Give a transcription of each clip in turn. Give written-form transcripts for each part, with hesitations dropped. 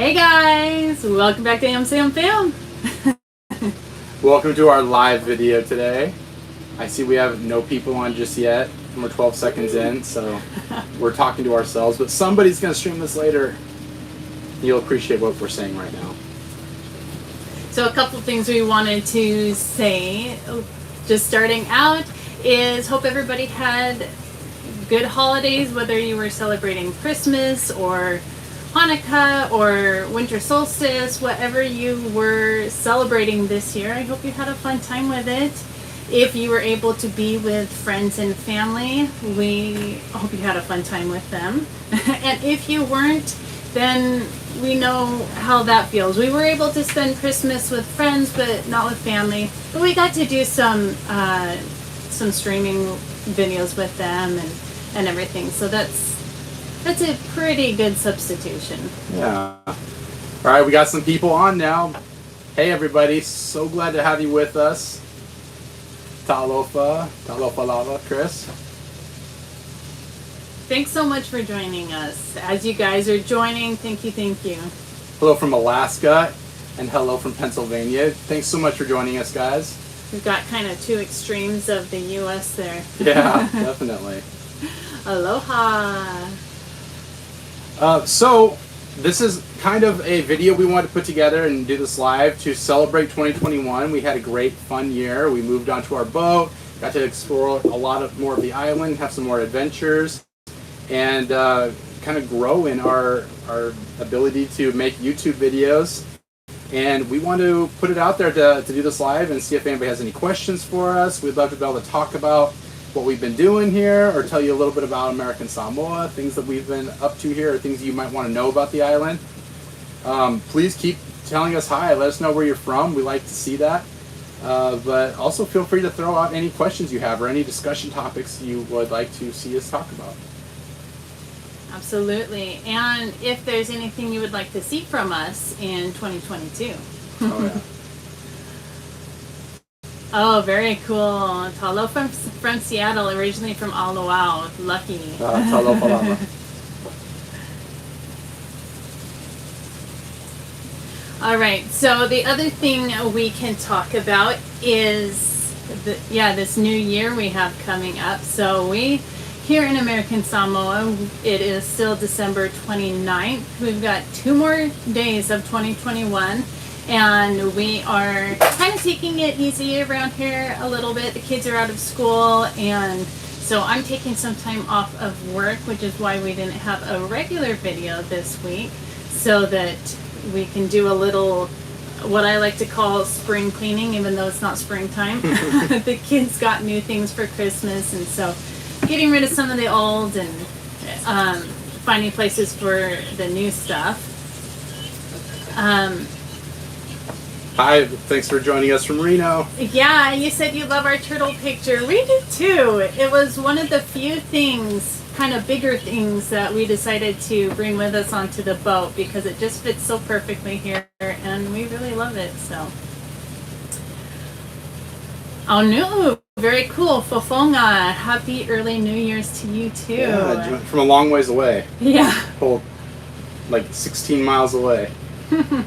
Hey guys, welcome back to AmSamFam. Welcome to our live video today. I see we have no people on just yet, and we're 12 seconds in, so we're talking to ourselves, but somebody's going to stream this later. You'll appreciate what we're saying right now. So a couple things we wanted to say, just starting out, is hope everybody had good holidays, whether you were celebrating Christmas or Hanukkah or winter solstice, whatever you were celebrating this year. I hope you had a fun time with it. If you were able to be with friends and family, we hope you had a fun time with them. And if you weren't, then we know how that feels. We were able to spend Christmas with friends, but not with family. But we got to do some streaming videos with them and everything. So that's a pretty good substitution. Yeah. All right, we got some people on now. Hey everybody, so glad to have you with us. Talofa Lava, Chris. Thanks so much for joining us. As you guys are joining, thank you. Hello from Alaska, and hello from Pennsylvania. Thanks so much for joining us, guys. We've got kind of two extremes of the U.S. there. Yeah, definitely. Aloha. So this is kind of a video we wanted to put together and do this live to celebrate 2021. We had a great fun year. We moved onto our boat, got to explore a lot more of the island, have some more adventures, and kind of grow in our ability to make YouTube videos. And we want to put it out there to do this live and see if anybody has any questions for us. We'd love to be able to talk about what we've been doing here, or tell you a little bit about American Samoa, things that we've been up to here, or things you might want to know about the island. Please keep telling us hi. Let us know where you're from. We like to see that. But also feel free to throw out any questions you have or any discussion topics you would like to see us talk about. Absolutely. And if there's anything you would like to see from us in 2022. Oh, yeah. Oh, very cool. Talo from Seattle, originally from Manu'a. Lucky. Talofa Lava. All right. So the other thing we can talk about is this new year we have coming up. So we here in American Samoa, it is still December 29th. We've got 2 more days of 2021. And we are kind of taking it easy around here a little bit. The kids are out of school, and so I'm taking some time off of work, which is why we didn't have a regular video this week, so that we can do a little, what I like to call spring cleaning, even though it's not springtime. The kids got new things for Christmas, and so getting rid of some of the old and finding places for the new stuff. Hi, thanks for joining us from Reno. Yeah, you said you love our turtle picture. We did too. It was one of the few things, kind of bigger things, that we decided to bring with us onto the boat because it just fits so perfectly here and we really love it. So, Manu'a, very cool. Fofonga, happy early New Year's to you too. Yeah, from a long ways away. Yeah. Whole, like 16 miles away.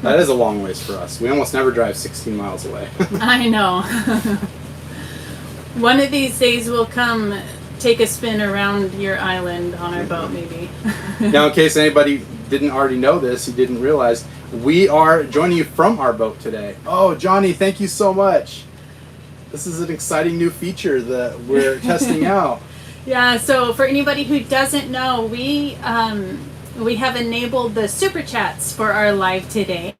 That is a long ways for us. We almost never drive 16 miles away. I know. One of these days we'll come take a spin around your island on our boat, maybe. Now, in case anybody didn't already know this, you didn't realize, we are joining you from our boat today. Oh, Johnny, thank you so much. This is an exciting new feature that we're testing out. Yeah, so for anybody who doesn't know, we have enabled the Super Chats for our live today.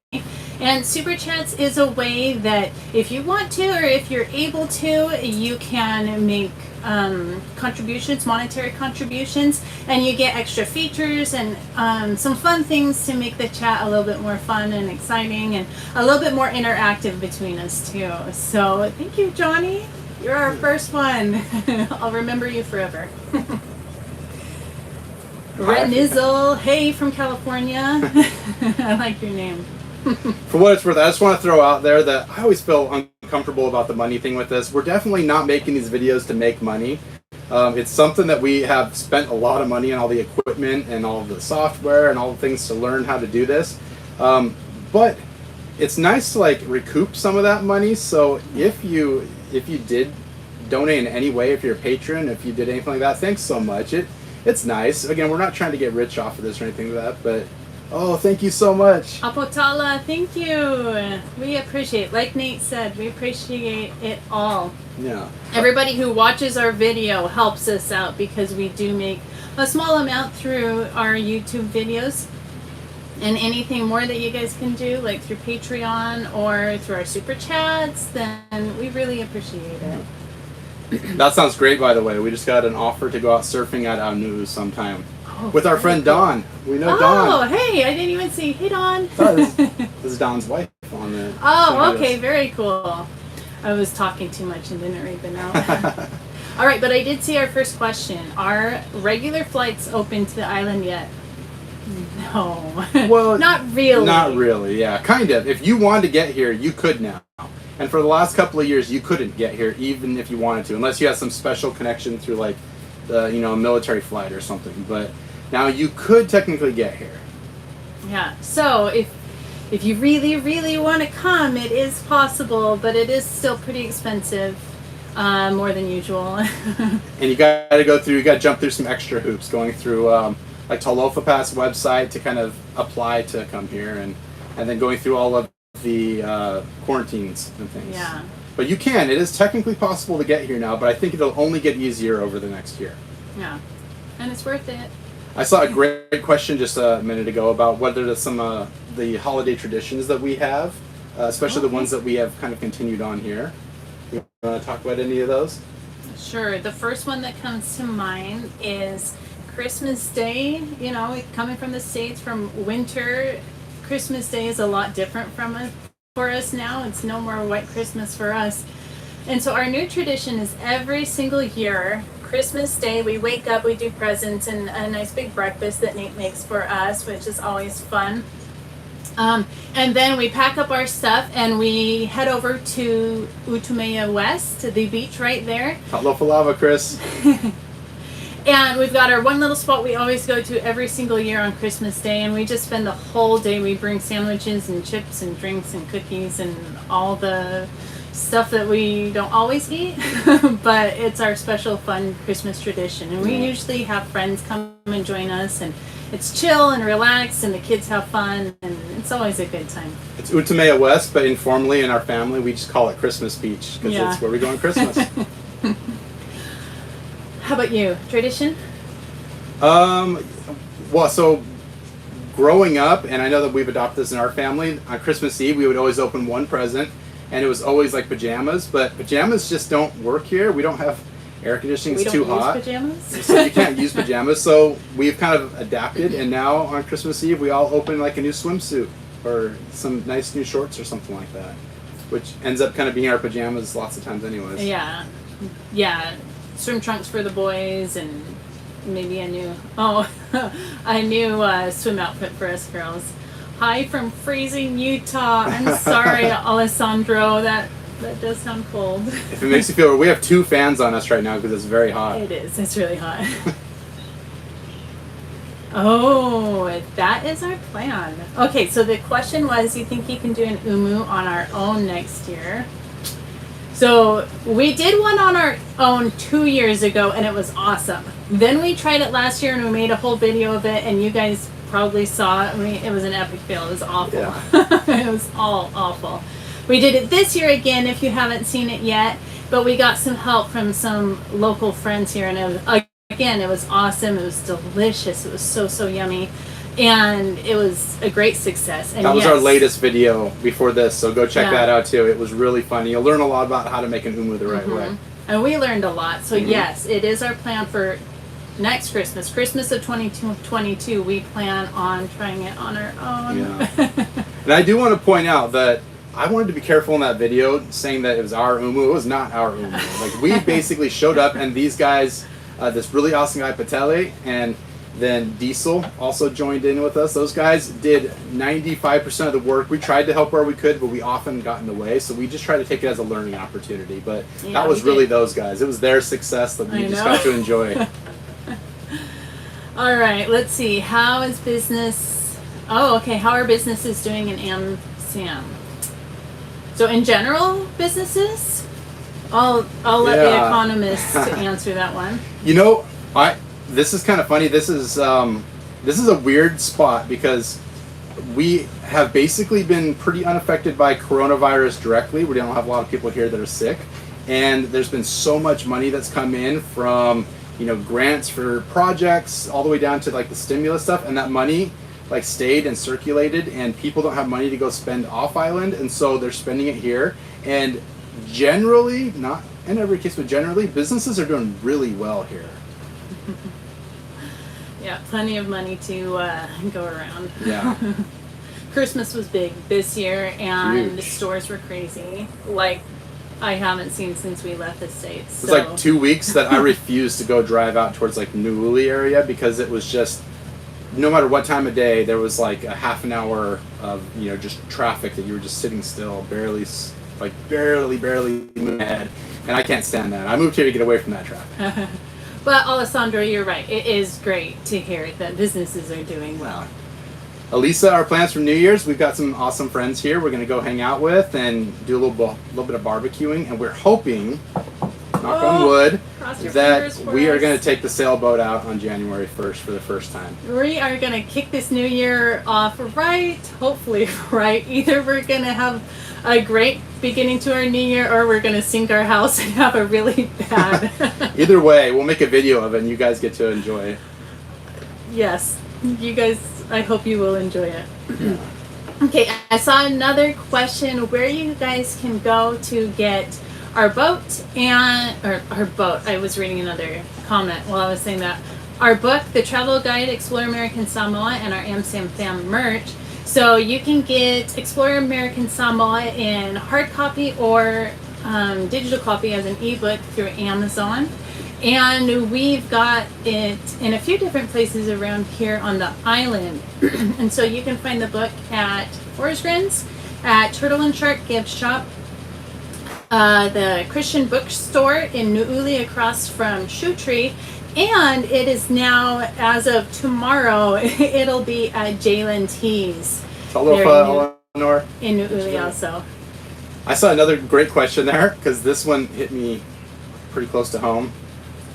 And Super Chats is a way that if you want to or if you're able to, you can make contributions, monetary contributions, and you get extra features and some fun things to make the chat a little bit more fun and exciting and a little bit more interactive between us too. So thank you, Johnny. You're our first one. I'll remember you forever. Red Nizzle, hey from California. I like your name. For what it's worth, I just want to throw out there that I always feel uncomfortable about the money thing with this. We're definitely not making these videos to make money. It's something that we have spent a lot of money on, all the equipment and all of the software and all the things to learn how to do this. But it's nice to like recoup some of that money. So if you did donate in any way, if you're a patron, if you did anything like that, thanks so much. It's nice. Again, we're not trying to get rich off of this or anything like that, but oh, thank you so much. Apotala, thank you. We appreciate, like Nate said, we appreciate it all. Yeah. Everybody who watches our video helps us out because we do make a small amount through our YouTube videos. And anything more that you guys can do, like through Patreon or through our super chats, then we really appreciate it. That sounds great, by the way. We just got an offer to go out surfing at Manu'a sometime with our friend cool. Dawn. We know Oh, Dawn. hey, I didn't even see. Hey, Dawn. This is Dawn's wife on there. Oh, okay, very cool. I was talking too much and didn't read the note. All right, but I did see our first question. Are regular flights open to the island yet? No. Well, not really. Not really, yeah. Kind of. If you wanted to get here, you could now. And for the last couple of years, you couldn't get here even if you wanted to, unless you had some special connection through like the, a military flight or something. But now you could technically get here. Yeah. So if you really, really want to come, it is possible, but it is still pretty expensive, more than usual. And you got to jump through some extra hoops, going through like Talofa Pass website to kind of apply to come here, and then going through all of the quarantines and things. Yeah. But you can. It is technically possible to get here now, but I think it'll only get easier over the next year. Yeah. And it's worth it. I saw a great question just a minute ago about what are some the holiday traditions that we have, especially the ones that we have kind of continued on here. You want to talk about any of those? Sure. The first one that comes to mind is Christmas Day. Coming from the States, from winter, Christmas Day is a lot different for us now. It's no more white Christmas for us. And so our new tradition is every single year, Christmas Day, we wake up, we do presents and a nice big breakfast that Nate makes for us, which is always fun. And then we pack up our stuff and we head over to Utumea West, to the beach right there. Talofa Lava, Chris. And we've got our one little spot we always go to every single year on Christmas Day, and we just spend the whole day. We bring sandwiches and chips and drinks and cookies and all the stuff that we don't always eat, but it's our special fun Christmas tradition. And we usually have friends come and join us, and it's chill and relaxed, and the kids have fun, and it's always a good time. It's Utumea West, but informally in our family we just call it Christmas Beach because it's where we go on Christmas. How about you? Tradition? Well, so growing up, and I know that we've adopted this in our family, on Christmas Eve we would always open one present, and it was always like pajamas, but pajamas just don't work here. We don't have air conditioning, it's too hot. We don't use pajamas? So you can't use pajamas, so we've kind of adapted, and now on Christmas Eve we all open like a new swimsuit or some nice new shorts or something like that, which ends up kind of being our pajamas lots of times anyways. Yeah. Swim trunks for the boys, and maybe a new swim outfit for us girls. Hi from freezing Utah. I'm sorry, Alessandro. That does sound cold. If it makes you feel, we have 2 fans on us right now because it's very hot. It is. It's really hot. Oh, that is our plan. Okay, so the question was, you think you can do an umu on our own next year? So we did one on our own 2 years ago, and it was awesome. Then we tried it last year, and we made a whole video of it, and you guys probably saw it. It was an epic fail. It was awful. Yeah. It was all awful. We did it this year again, if you haven't seen it yet, but we got some help from some local friends here, and it was awesome. It was delicious. It was so yummy. And it was a great success. And that was our latest video before this, so go check that out too. It was really funny. You'll learn a lot about how to make an umu the right way. And we learned a lot. So yes, it is our plan for next Christmas of 2022. We plan on trying it on our own. Yeah. And I do want to point out that I wanted to be careful in that video saying that it was our umu. It was not our umu. Like, we basically showed up, and these guys, this really awesome guy Patele, and then Diesel also joined in with us. Those guys did 95% of the work. We tried to help where we could, but we often got in the way. So we just tried to take it as a learning opportunity. But that was really those guys. It was their success that we just got to enjoy. All right, let's see. How is business Oh, okay. How are businesses doing in AmSam? So in general, businesses? I'll let the Yeah. economist answer that one. You know, this is kind of funny. This is a weird spot because we have basically been pretty unaffected by coronavirus directly. We don't have a lot of people here that are sick, and there's been so much money that's come in from grants for projects all the way down to like the stimulus stuff, and that money like stayed and circulated, and people don't have money to go spend off island, and so they're spending it here. And generally, not in every case, but generally, businesses are doing really well here. Yeah, plenty of money to go around. Yeah. Christmas was big this year, and Huge. the stores were crazy. Like, I haven't seen since we left the States. It was like 2 weeks that I refused to go drive out towards like Nu'uli area because it was just, no matter what time of day, there was like a half an hour of just traffic that you were just sitting still, barely moving ahead, and I can't stand that. I moved here to get away from that traffic. But Alessandro, you're right. It is great to hear that businesses are doing well. Elisa, our plans for New Year's, we've got some awesome friends here we're going to go hang out with and do a little bit of barbecuing, and we're hoping, knock on wood, that we are going to take the sailboat out on January 1st for the first time. We are going to kick this new year off right, hopefully right. Either we're going to have a great beginning to our new year, or we're going to sink our house and have a really bad. Either way, we'll make a video of it and you guys get to enjoy it. Yes, you guys, I hope you will enjoy it. Okay, I saw another question where you guys can go to get our boat I was reading another comment while I was saying that. Our book, The Travel Guide, Explore American Samoa, and our AmSamFam merch. So you can get Explore American Samoa in hard copy or digital copy as an ebook through Amazon. And we've got it in a few different places around here on the island. And so you can find the book at Forest Grins, at Turtle and Shark Gift Shop, the Christian bookstore in Nu'uli across from Shoe Tree, and it is now, as of tomorrow, it'll be at Jalen T's. Eleanor. In Nu'uli also. I saw another great question there, because this one hit me pretty close to home.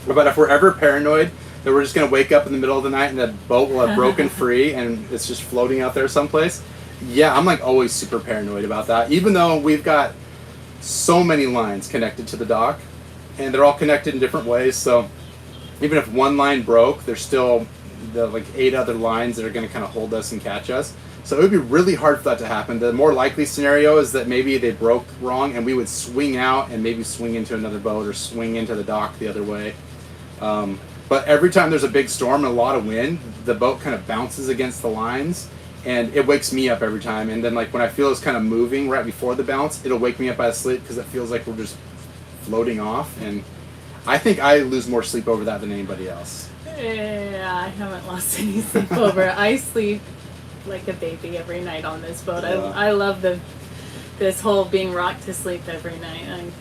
But if we're ever paranoid that we're just going to wake up in the middle of the night and the boat will have broken free and it's just floating out there someplace, yeah, I'm like always super paranoid about that. Even though we've got so many lines connected to the dock, and they're all connected in different ways, so even if one line broke, there's still the like 8 other lines that are going to kind of hold us and catch us. So it would be really hard for that to happen. The more likely scenario is that maybe they broke wrong and we would swing out and maybe swing into another boat or swing into the dock the other way. But every time there's a big storm and a lot of wind, the boat kind of bounces against the lines, and it wakes me up every time. And then like when I feel it's kind of moving right before the bounce, it'll wake me up out of sleep because it feels like we're just floating off. And I think I lose more sleep over that than anybody else. Yeah, I haven't lost any sleep over. I sleep like a baby every night on this boat. Yeah. I love this whole being rocked to sleep every night.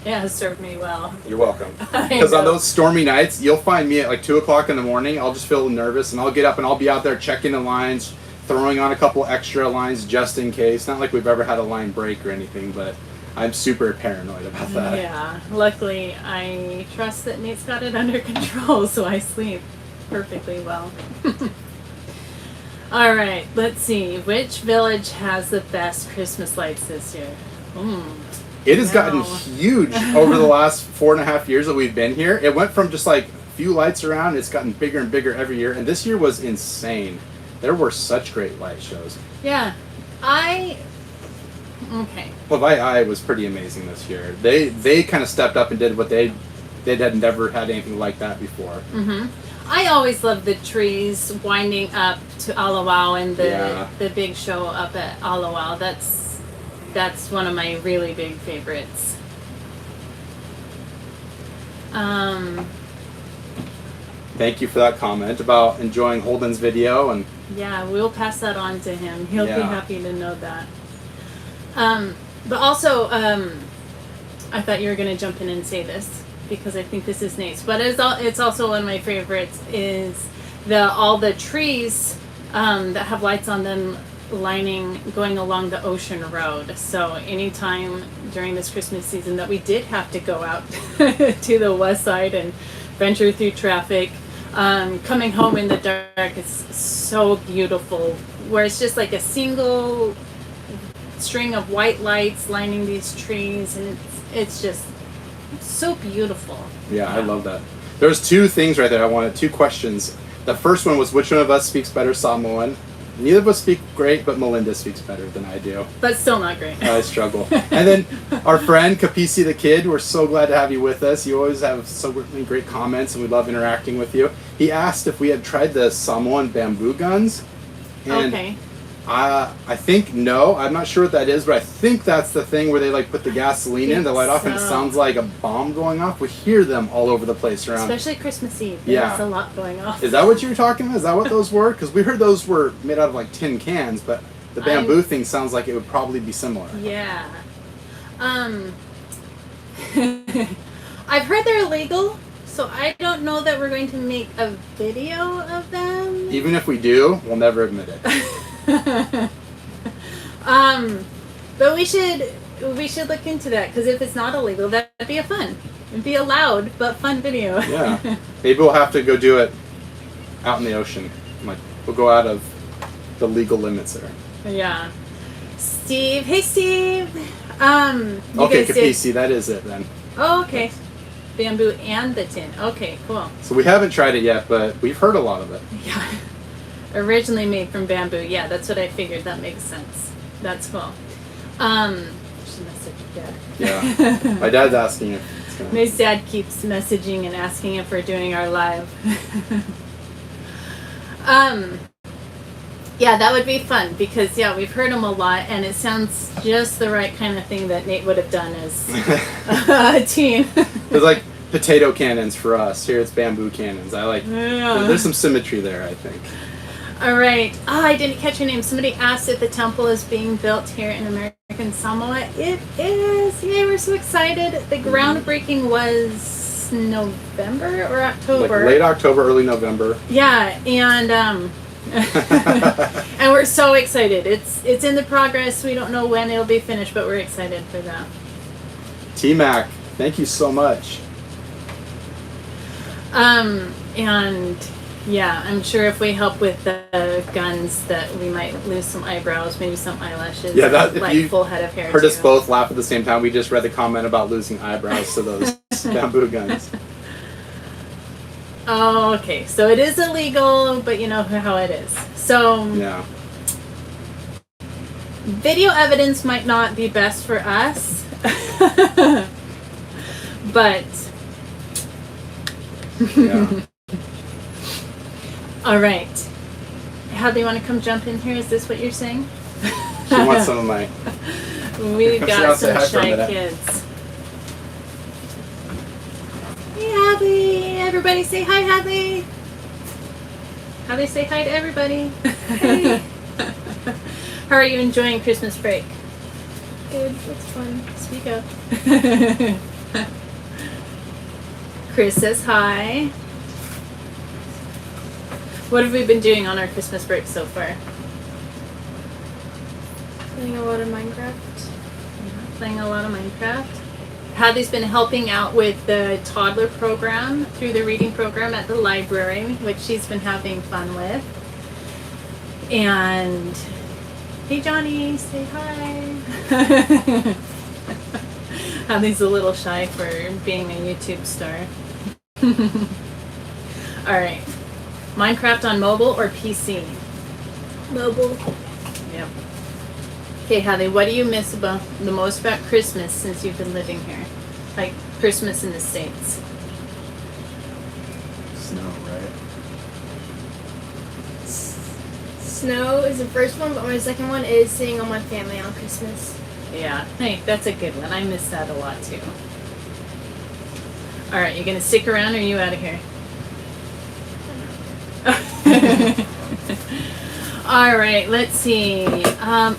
It has served me well. You're welcome. Because on those stormy nights, you'll find me at like 2 o'clock in the morning. I'll just feel nervous, and I'll get up and I'll be out there checking the lines, throwing on a couple extra lines just in case. Not like we've ever had a line break or anything, but I'm super paranoid about that. Yeah, luckily I trust that Nate's got it under control, so I sleep perfectly well. All right, let's see. Which village has the best Christmas lights this year? It has gotten huge over the last 4.5 years that we've been here. It went from just like a few lights around, it's gotten bigger and bigger every year, and this year was insane. There were such great light shows. Yeah, okay. Hawaii was pretty amazing this year. They kind of stepped up and did what they had never had anything like that before. I always love the trees winding up to Alawao and the big show up at Alawao. That's one of my really big favorites. Thank you for that comment about enjoying Holden's video. And yeah, we'll pass that on to him. He'll be happy to know that. But also, I thought you were going to jump in and say this because I think this is Nate's. But it's also one of my favorites is all the trees that have lights on them going along the ocean road. So anytime during this Christmas season that we did have to go out to the west side and venture through traffic, coming home in the dark is so beautiful, where it's just like a single string of white lights lining these trees, and it's just so beautiful. Yeah, I love that. There's two things right there. Two questions. The first one was, which one of us speaks better Samoan? Neither of us speak great, but Melinda speaks better than I do. But still not great. I struggle. And then our friend Kapisi the Kid, we're so glad to have you with us. You always have so many great comments, and we love interacting with you. He asked if we had tried the Samoan bamboo guns. And okay. I think no. I'm not sure what that is, but I think that's the thing where they like put the gasoline in, they light off, and it sounds like a bomb going off. We hear them all over the place around. Especially Christmas Eve. Yeah. There's a lot going off. Is that what you were talking about? Is that what those were? Because we heard those were made out of like tin cans, but the bamboo thing sounds like it would probably be similar. Yeah. I've heard they're illegal, so I don't know that we're going to make a video of them. Even if we do, we'll never admit it. But we should look into that, because if it's not illegal, that'd be it'd be a loud but fun video. Yeah, maybe we'll have to go do it out in the ocean. Like, we'll go out of the legal limits there. Yeah. Steve, hey Steve. Okay, Kapisi, that is it then. Oh, okay. Bamboo and the tin. Okay, cool. So we haven't tried it yet, but we've heard a lot of it. Yeah. Originally made from bamboo. Yeah, that's what I figured. That makes sense. That's cool. Should message Dad. Yeah. My dad's asking if it's gonna... My dad keeps messaging and asking if we're doing our live. Yeah, that would be fun, because yeah, we've heard them a lot, and it sounds just the right kind of thing that Nate would have done as a teen. It's like potato cannons for us. Here it's bamboo cannons. I like. Yeah. There's some symmetry there, I think. All right. I didn't catch your name. Somebody asked if the temple is being built here in American Samoa. It is. Yay, we're so excited. The groundbreaking was November or October. Like late October, early November. Yeah, and and we're so excited. It's in the progress. We don't know when it'll be finished, but we're excited for that. T-Mac, thank you so much. And yeah, I'm sure if we help with the guns that we might lose some eyebrows, maybe some eyelashes. Yeah, that, like full head of hair. Heard too. us both laugh at the same time. We just read the comment about losing eyebrows to those bamboo guns. Oh, okay. So it is illegal, but you know how it is. So yeah, video evidence might not be best for us, but yeah. All right. How do you want to come jump in here? Is this what you're saying? She wants some of my... We've got some say hi shy kids. Hey, Hadley. Everybody say hi, Hadley. Hadley, say hi to everybody. Hey. How are you enjoying Christmas break? Good. It's fun. Speak up. Chris says hi. What have we been doing on our Christmas break so far? Playing a lot of Minecraft. Playing a lot of Minecraft. Hadley's been helping out with the toddler program through the reading program at the library, which she's been having fun with. And hey Johnny, say hi. Hadley's a little shy for being a YouTube star. Alright. Minecraft on mobile or PC? Mobile. Yep. Okay, Hadley, what do you miss the most about Christmas since you've been living here? Like Christmas in the States. Snow, right? Snow is the first one, but my second one is seeing all my family on Christmas. Yeah, hey, that's a good one. I miss that a lot too. Alright, you gonna stick around or are you out of here? Alright, let's see.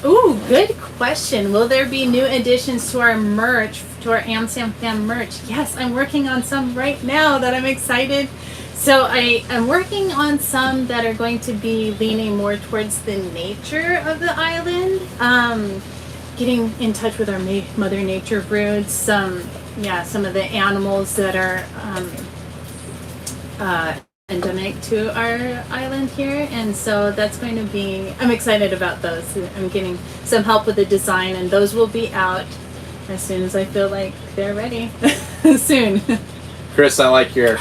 Ooh, good question. Will there be new additions to our merch, to our AmSamFam merch? Yes, I'm working on some right now that I'm excited So I'm working on some that are going to be leaning more towards the nature of the island. Getting in touch with our Mother Nature roots. Some of the animals that are endemic to our island here, and so that's going to be. I'm excited about those. I'm getting some help with the design, and those will be out as soon as I feel like they're ready. Soon. Chris, I like your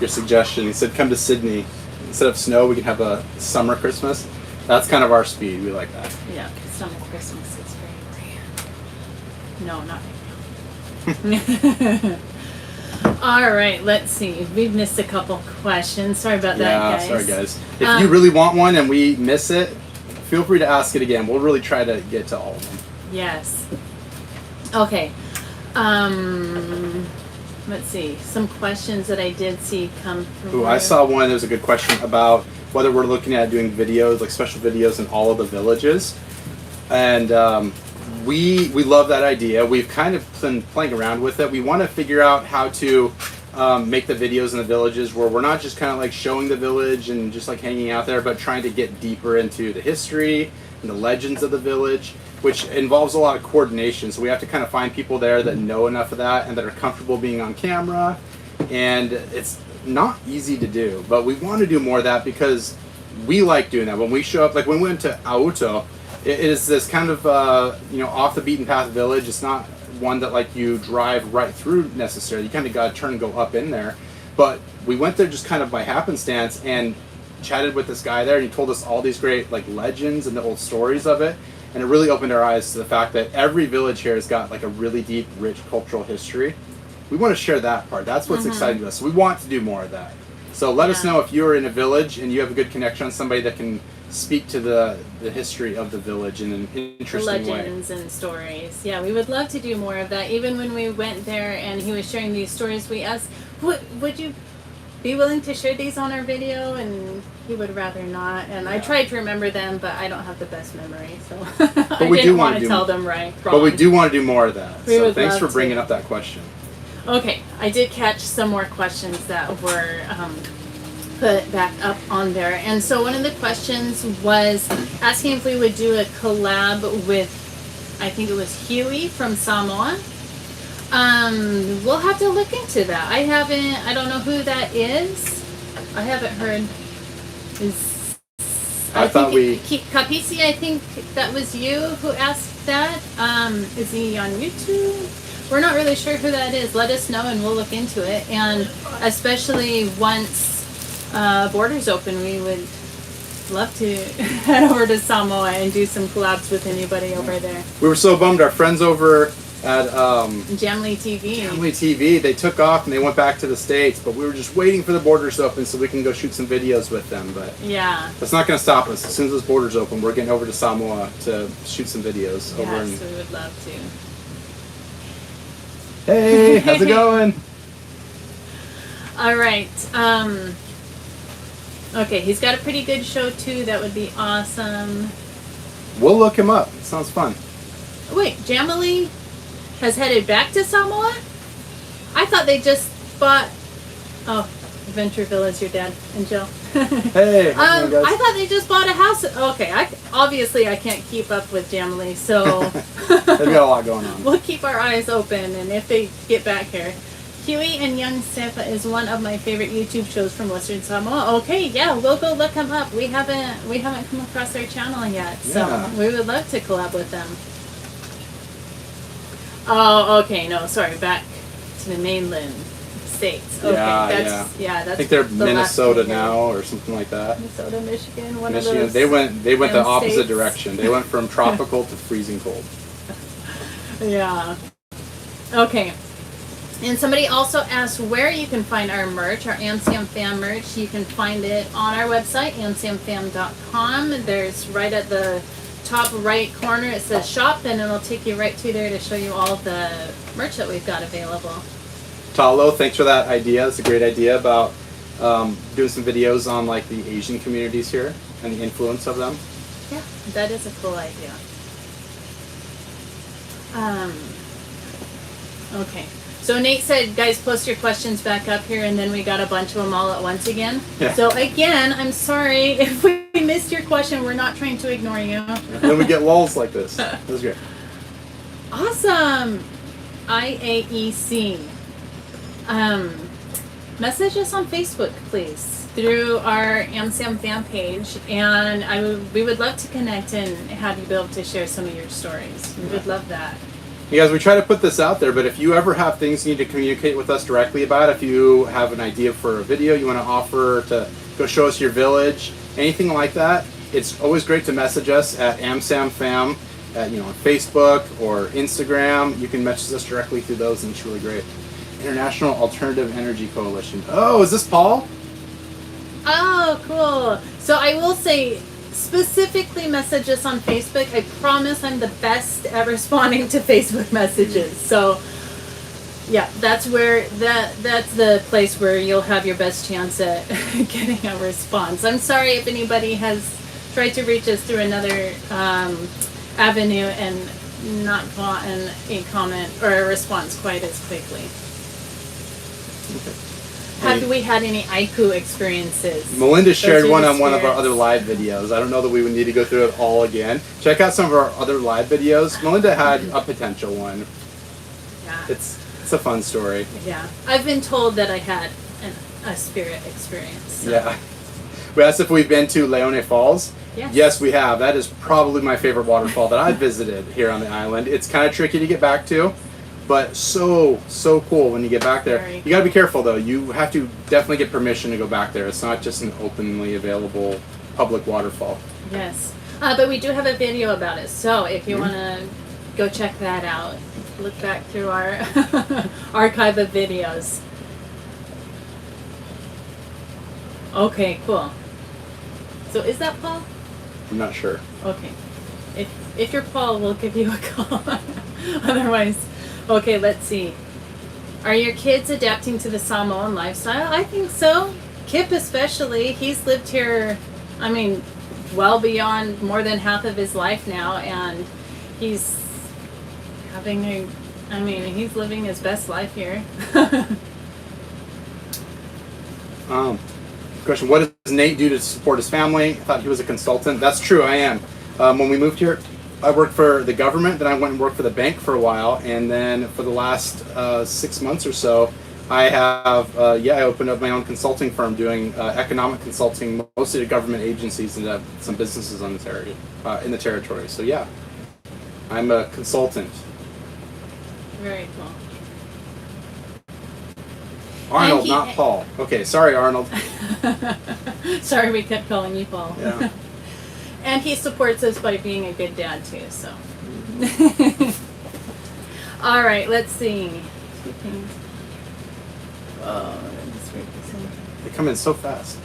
suggestion. He said come to Sydney. Instead of snow, we can have a summer Christmas. That's kind of our speed. We like that. Yeah, summer Christmas is very rare. No, not right now. All right, let's see. We've missed a couple questions. Sorry about that, guys. Sorry, guys. If you really want one and we miss it, feel free to ask it again. We'll really try to get to all of them. Yes. Okay. Let's see. Some questions that I did see come through. Ooh, I saw one. There was a good question about whether we're looking at doing videos, like special videos in all of the villages. And we love that idea. We've kind of been playing around with it. We want to figure out how to make the videos in the villages where we're not just kind of like showing the village and just like hanging out there, but trying to get deeper into the history and the legends of the village, which involves a lot of coordination. So we have to kind of find people there that know enough of that and that are comfortable being on camera. And it's not easy to do, but we want to do more of that because we like doing that. When we show up, like when we went to Auto, it is this kind of off the beaten path village. It's not one that like you drive right through necessarily. You kind of got to turn and go up in there. But we went there just kind of by happenstance and chatted with this guy there, and he told us all these great like legends and the old stories of it. And it really opened our eyes to the fact that every village here has got like a really deep, rich cultural history. We want to share that part. That's what's exciting to us. So we want to do more of that. So let us know if you're in a village and you have a good connection on somebody that can speak to the history of the village in an interesting way. Legends and stories. Yeah, we would love to do more of that. Even when we went there and he was sharing these stories, we asked, would you be willing to share these on our video? And he would rather not. And I tried to remember them, but I don't have the best memory, so I didn't want to tell them right. But we do want to do more of that. So thanks for bringing up that question. Okay, I did catch some more questions that were put back up on there. And so one of the questions was asking if we would do a collab with, I think it was Huey from Samoa. We'll have to look into that. I don't know who that is. I haven't heard. Kapisi, I think that was you who asked that. Is he on YouTube? We're not really sure who that is. Let us know and we'll look into it. And especially once borders open, we would love to head over to Samoa and do some collabs with anybody over there. We were so bummed. Our friends over at Jamly TV, they took off and they went back to the States, but we were just waiting for the borders to open so we can go shoot some videos with them. But yeah, that's not going to stop us. As soon as those borders open, we're getting over to Samoa to shoot some videos. Yes, we would love to. Hey, how's it going? All right. Okay, he's got a pretty good show too. That would be awesome. We'll look him up. It sounds fun. Wait, Jamily has headed back to Samoa? I thought they just bought... Oh, Adventure Village, your dad and Jill. Hey, I thought they just bought a house. Okay, obviously I can't keep up with Jamily, so... They've got a lot going on. We'll keep our eyes open, and if they get back here. Huey and Young Sefa is one of my favorite YouTube shows from Western Samoa. Okay, yeah, we'll go look them up. We haven't come across their channel yet, so we would love to collab with them. Oh, okay, no, sorry, back to the mainland states. Okay, that's I think they're Minnesota now or something like that. Minnesota, Michigan, of those. They went the opposite direction. They went from tropical to freezing cold. Yeah. Okay. And somebody also asked where you can find our merch, our AmSamFam merch. You can find it on our website, amsamfam.com. There's right at the top right corner, it says shop, and it'll take you right to there to show you all the merch that we've got available. Talo, thanks for that idea. It's a great idea about doing some videos on like the Asian communities here and the influence of them. Yeah, that is a cool idea. Okay. So Nate said, guys, post your questions back up here, and then we got a bunch of them all at once again. Yeah. So again, I'm sorry if we missed your question. We're not trying to ignore you. And then we get lulls like this. That was great. Awesome. IAEC. Message us on Facebook, please, through our AmSamFam page, and we would love to connect and have you be able to share some of your stories. We would love that. You guys, we try to put this out there, but if you ever have things you need to communicate with us directly about, if you have an idea for a video you want to offer to go show us your village, anything like that, it's always great to message us at AmSamFam, on Facebook or Instagram. You can message us directly through those, and it's really great. International Alternative Energy Coalition. Oh, is this Paul? Oh, cool. So I will say, specifically message us on Facebook. I promise I'm the best at responding to Facebook messages. So yeah, that's the place where you'll have your best chance at getting a response. I'm sorry if anybody has tried to reach us through another avenue and not gotten a comment or a response quite as quickly. Okay. Have we had any IQ experiences? Melinda shared Those are one the on one of our spirits. other live videos. I don't know that we would need to go through it all again. Check out some of our other live videos. Melinda had a potential one. Yeah. It's a fun story. Yeah. I've been told that I had a spirit experience. So. Yeah. We asked if we've been to Leone Falls. Yes. Yes, we have. That is probably my favorite waterfall that I've visited here on the island. It's kind of tricky to get back to, but so cool when you get back there. Very You got to be careful though. You have to definitely get permission to go back there. It's not just an openly available public waterfall. Yes. But we do have a video about it. So if you want to go check that out, look back through our archive of videos. Okay, cool. So is that Paul? I'm not sure. Okay. If you're Paul, we'll give you a call. Otherwise, okay, let's see. Are your kids adapting to the Samoan lifestyle? I think so. Kip especially. He's lived here, well beyond more than half of his life now, and he's he's living his best life here. Question, what does Nate do to support his family? I thought he was a consultant. That's true, I am. When we moved here, I worked for the government, then I went and worked for the bank for a while, and then for the last 6 months or so, I have, I opened up my own consulting firm doing economic consulting, mostly to government agencies and some businesses on in the territory. So yeah, I'm a consultant. Very cool. Arnold, not Paul. Okay, sorry, Arnold. Sorry we kept calling you Paul. Yeah. And he supports us by being a good dad too, so. All right, let's see. Oh, let's read this in. They come in so fast.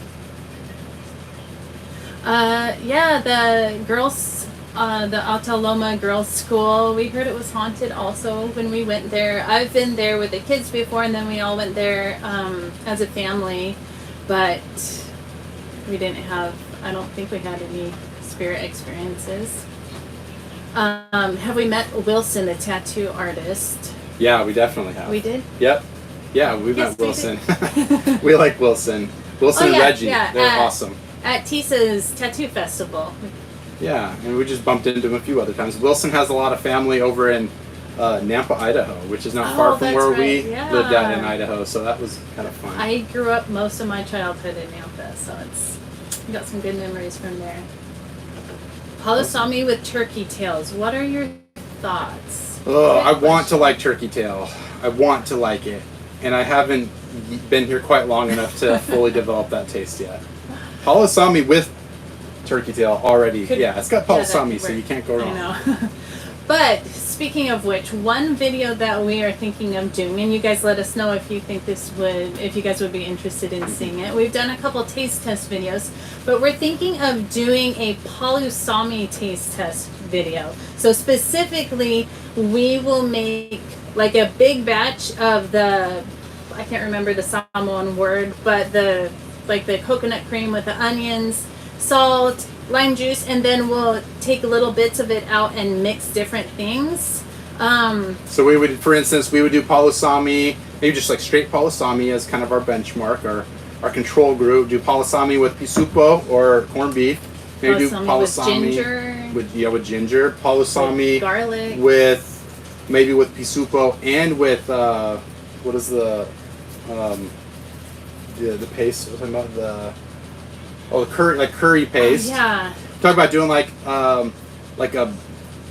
Yeah, the girls, the Ataloma Girls School, we heard it was haunted also when we went there. I've been there with the kids before, and then we all went there as a family, but we didn't have, I don't think we had any spirit experiences. Have we met Wilson, the tattoo artist? Yeah, we definitely have. We did? Yep. Yeah, we Yes, met we Wilson. We like Wilson. Wilson and Reggie. Yeah, They're awesome. At Tisa's Tattoo Festival. Yeah, and we just bumped into him a few other times. Wilson has a lot of family over in Nampa, Idaho, which is not far from that's where right, we lived at in yeah. Idaho, so that was kind of fun. I grew up most of my childhood in Nampa, so I got some good memories from there. Polysomny with turkey tails. What are your thoughts? Oh, I want to like turkey tail. I want to like it, and I haven't been here quite long enough to fully develop that taste yet. Polysomny with turkey tail already. It's got polysomny, so you can't go wrong. I know. But speaking of which, one video that we are thinking of doing, and you guys let us know if you think if you guys would be interested in seeing it. We've done a couple taste test videos, but we're thinking of doing a polysomny taste test video. So specifically, we will make like a big batch of I can't remember the Samoan word, but the coconut cream with the onions, salt, lime juice, and then we'll take little bits of it out and mix different things. So we would, for instance, we would do palusami, maybe just like straight palusami as kind of our benchmark, our control group. Do palusami with pisupo or corned beef. Maybe do palusami with ginger. With ginger. Palusami with garlic. With pisupo and with what is the paste? What was I talking about? The curry paste. Oh, yeah. Talk about doing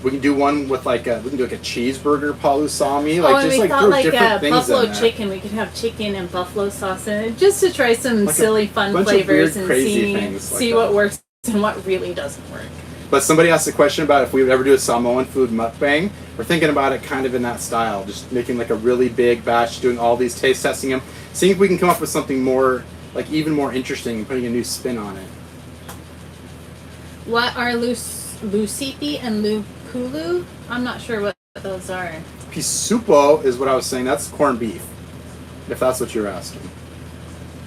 we can do one with we can do like a cheeseburger palusami. And we thought like different things buffalo in there. chicken. We could have chicken and buffalo sauce in it, just to try some Like silly, fun bunch of flavors weird, and crazy things see like what that. works and what really doesn't work. But somebody asked a question about if we would ever do a Samoan food mukbang. We're thinking about it kind of in that style, just making like a really big batch, doing all these taste testing them, seeing if we can come up with something more, like even more interesting and putting a new spin on it. What are lusipi and lupulu? I'm not sure what those are. Pisupo is what I was saying. That's corned beef, if that's what you're asking.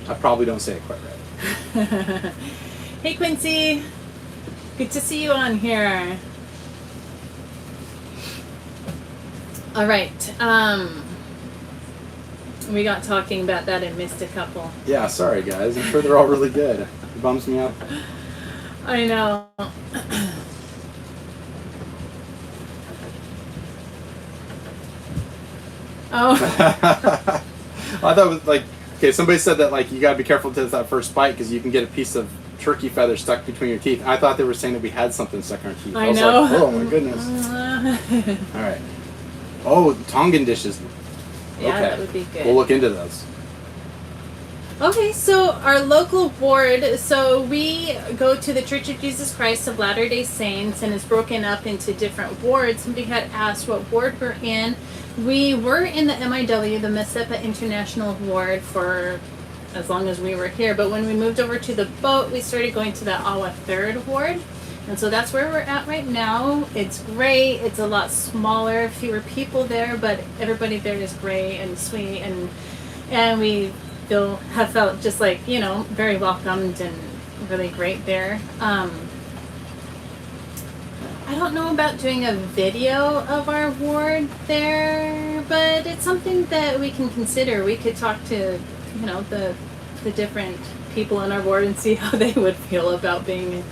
I probably don't say it quite right. Hey Quincy, good to see you on here. All right, we got talking about that and missed a couple. Yeah, sorry guys. I'm sure they're all really good. It bums me out. I know. Oh. I thought it was like, okay, somebody said that like you gotta be careful to that first bite because you can get a piece of turkey feather stuck between your teeth. I thought they were saying that we had something stuck in our teeth. I was know. like, oh my goodness. All right. Oh, Tongan dishes. Yeah, Okay. that would be good. We'll look into those. Okay, so our local ward, so we go to the Church of Jesus Christ of Latter-day Saints, and it's broken up into different wards. Somebody had asked what ward we're in. We were in the MIW, the Masepa International Ward, for as long as we were here, but when we moved over to the boat, we started going to the Awa 3rd Ward, and so that's where we're at right now. It's great. It's a lot smaller, fewer people there, but everybody there is great and sweet, and we have felt just like, very welcomed and really great there. I don't know about doing a video of our ward there, but it's something that we can consider. We could talk to, the different people in our ward and see how they would feel about being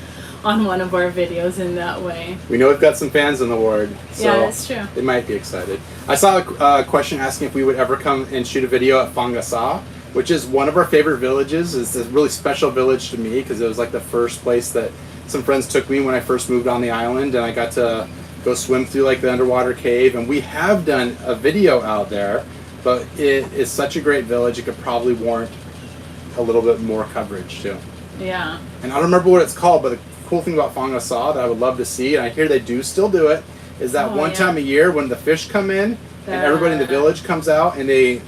on one of our videos in that way. We know we've got some fans in the ward, so Yeah, that's true. they might be excited. I saw a question asking if we would ever come and shoot a video at Fangasa, which is one of our favorite villages. It's a really special village to me because it was like the first place that some friends took me when I first moved on the island, and I got to go swim through like the underwater cave. And we have done a video out there, but it is such a great village. It could probably warrant a little bit more coverage too. Yeah. And I don't remember what it's called, but the cool thing about Fangasa that I would love to see, and I hear they do still do it, is that one time a year when the fish come in and everybody in the village comes out and they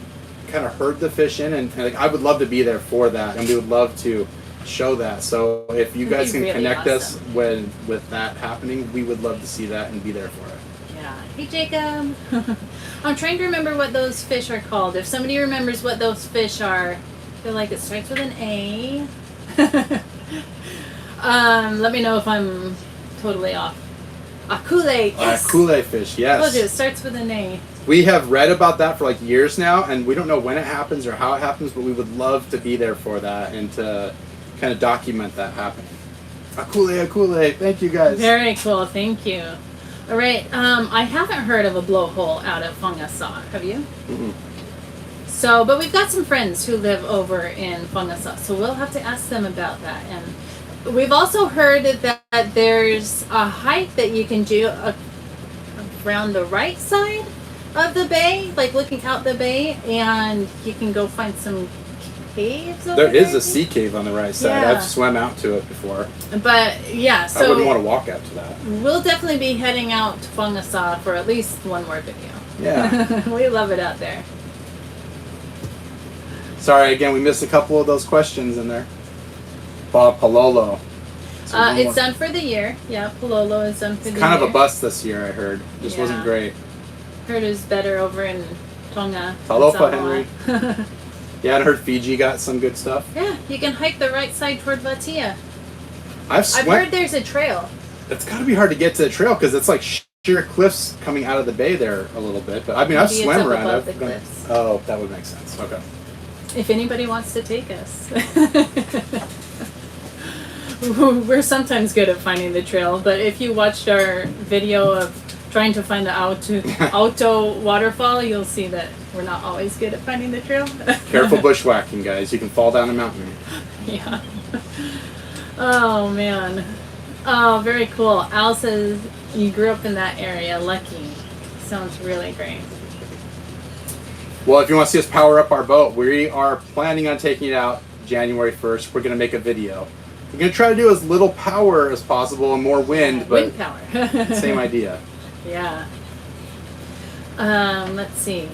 kind of herd the fish in, and like I would love to be there for that, and we would love to show that. So if you guys can really connect us awesome. with that happening, we would love to see that and be there for it. Yeah. Hey, Jacob. I'm trying to remember what those fish are called. If somebody remembers what those fish are, I feel like it starts with an A. Let me know if I'm totally off. Akule. Yes. Akule fish, I told you, yes. it starts with an A. We have read about that for like years now, and we don't know when it happens or how it happens, but we would love to be there for that and to kind of document that happening. Akule, thank you guys. Very cool, thank you. All right, I haven't heard of a blowhole out at Fangasa. Have you? Mm-mm. So, but we've got some friends who live over in Fangasa, so we'll have to ask them about that. And we've also heard that there's a hike that you can do around the right side of the bay, like looking out the bay, and you can go find some caves over There is there. a sea cave on the right side. Yeah. I've swam out to it before. But yeah, so I wouldn't want to walk out to that. we'll definitely be heading out to Fangasa for at least one more video. Yeah. We love it out there. Sorry, again, we missed a couple of those questions in there. Bob Palolo. So one It's more. done for the year. Yeah, Pololo is done for the year. Kind of a bust this year, I heard. Just Yeah. wasn't great. Heard it was better over in Tonga. Talofa, and Samoa. Yeah, I heard Fiji got some good stuff. Yeah, you can hike the right side toward Vatia. I've I've swam. heard there's a trail. It's got to be hard to get to the trail because it's like sheer cliffs coming out of the bay there a little bit. But I mean, I've Maybe it's swam up around. above the cliffs. Oh, that would make sense. Okay. If anybody wants to take us. We're sometimes good at finding the trail, but if you watched our video of trying to find the Alto waterfall, you'll see that we're not always good at finding the trail. Careful bushwhacking, guys. You can fall down a mountain. Yeah. Oh, man. Oh, very cool. Al says you grew up in that area. Lucky. Sounds really great. Well, if you want to see us power up our boat, we are planning on taking it out January 1st. We're going to make a video. We're going to try to do as little power as possible and more wind, but wind power. same idea. Yeah. Let's see.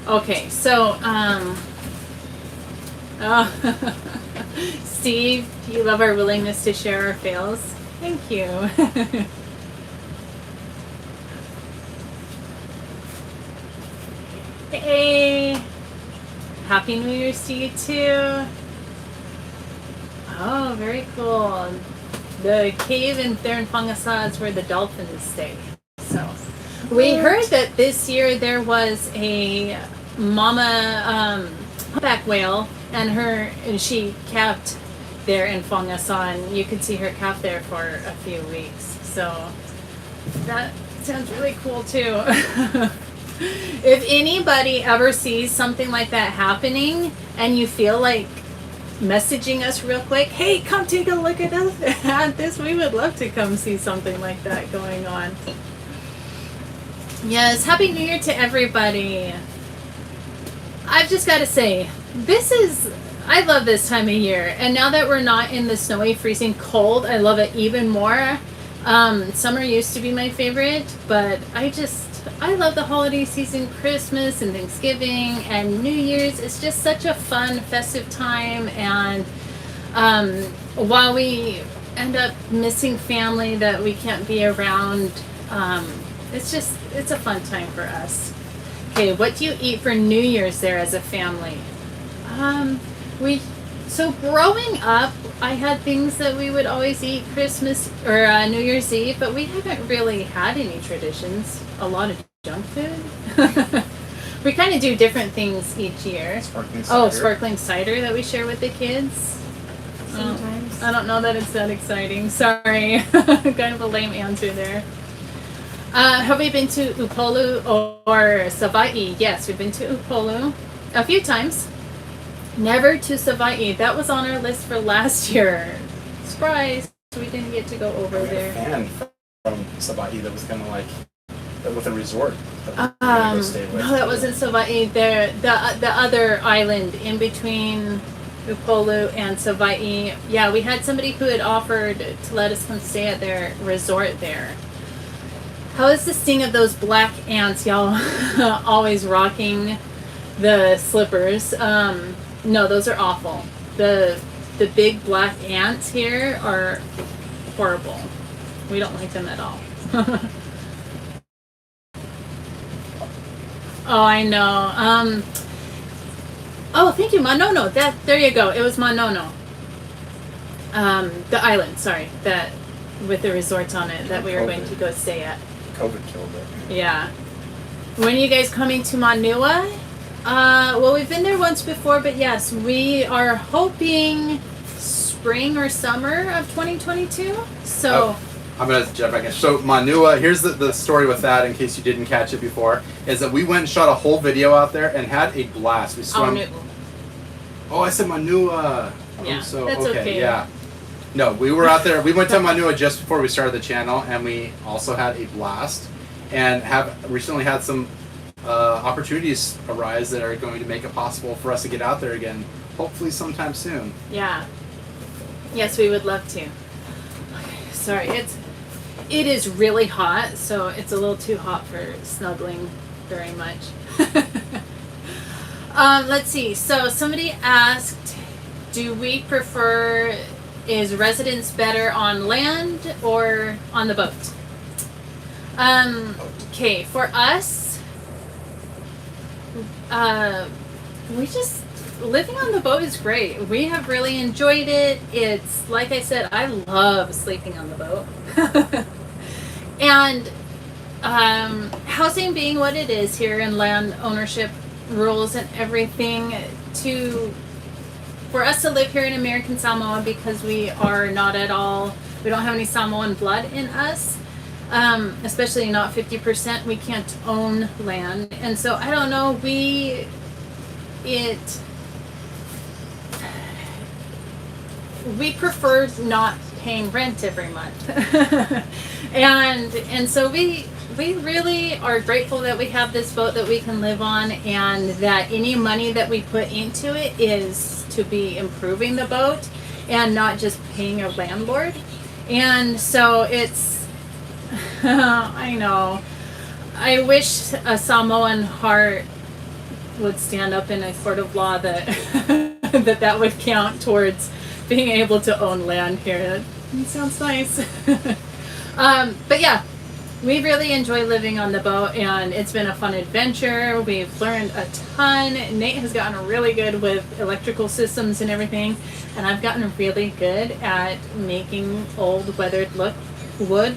Okay, so, Steve, you love our willingness to share our fails. Thank you. Hey! Happy New Year's to you too. Oh, very cool. The cave in there in Pangasa is where the dolphins stay. So, we heard that this year there was a mama humpback whale, and she calved there in Pangasa, and you could see her calf there for a few weeks. So, that sounds really cool too. If anybody ever sees something like that happening and you feel like messaging us real quick, hey, come take a look at this, we would love to come see something like that going on. Yes, Happy New Year to everybody. I've just got to say, I love this time of year, and now that we're not in the snowy, freezing cold, I love it even more. Summer used to be my favorite, but I love the holiday season. Christmas and Thanksgiving and New Year's. It's just such a fun, festive time. And while we end up missing family that we can't be around, it's a fun time for us. Okay, what do you eat for New Year's there as a family? So growing up, I had things that we would always eat Christmas or New Year's Eve, but we haven't really had any traditions. A lot of junk food. We kind of do different things each year. Sparkling cider. Oh, sparkling cider that we share with the kids. Sometimes. I don't know that it's that exciting. Sorry. Kind of a lame answer there. Have we been to Upolu or Savaii? Yes, we've been to Upolu a few times. Never to Savaii. That was on our list for last year. Surprise! We didn't get to go over there. And from Sabahi that was kind of like with a resort. That we were gonna stay with. No, that wasn't Savaii. The other island in between Upolu and Savaii. Yeah, we had somebody who had offered to let us come stay at their resort there. How is the sting of those black ants, y'all? Always rocking the slippers. No, those are awful. The big black ants here are horrible. We don't like them at all. Oh, I know. Oh, thank you, Manono. There you go. It was Manono. The island, sorry, that with the resorts on it that we were going to go stay at. COVID killed it. Yeah. When are you guys coming to Manu'a? Well, we've been there once before, but yes, we are hoping spring or summer of 2022. So. I'm going to jump back in. So Manu'a, here's the story with that in case you didn't catch it before, is that we went and shot a whole video out there and had a blast. We swam. Oh, I said Manu'a. Yeah, so, that's okay. Yeah. No, we were out there. We went to Manu'a just before we started the channel, and we also had a blast and have recently had some opportunities arise that are going to make it possible for us to get out there again, hopefully sometime soon. Yeah. Yes, we would love to. Okay, sorry, it is really hot, so it's a little too hot for snuggling very much. Let's see. So somebody asked, do we prefer, is residence better on land or on the boat? Okay, for us, we just living on the boat is great. We have really enjoyed it. It's like I said, I love sleeping on the boat. And housing being what it is here, and land ownership rules and everything, for us to live here in American Samoa, because we are not at all, we don't have any Samoan blood in us, especially not 50%, we can't own land. And so I don't know, we prefer not paying rent every month. and so we really are grateful that we have this boat that we can live on, and that any money that we put into it is to be improving the boat and not just paying a landlord. And so it's I know, I wish a Samoan heart would stand up in a court of law that that would count towards being able to own land here. That sounds nice. But yeah, we really enjoy living on the boat, and it's been a fun adventure. We've learned a ton. Nate has gotten really good with electrical systems and everything, and I've gotten really good at making old weathered wood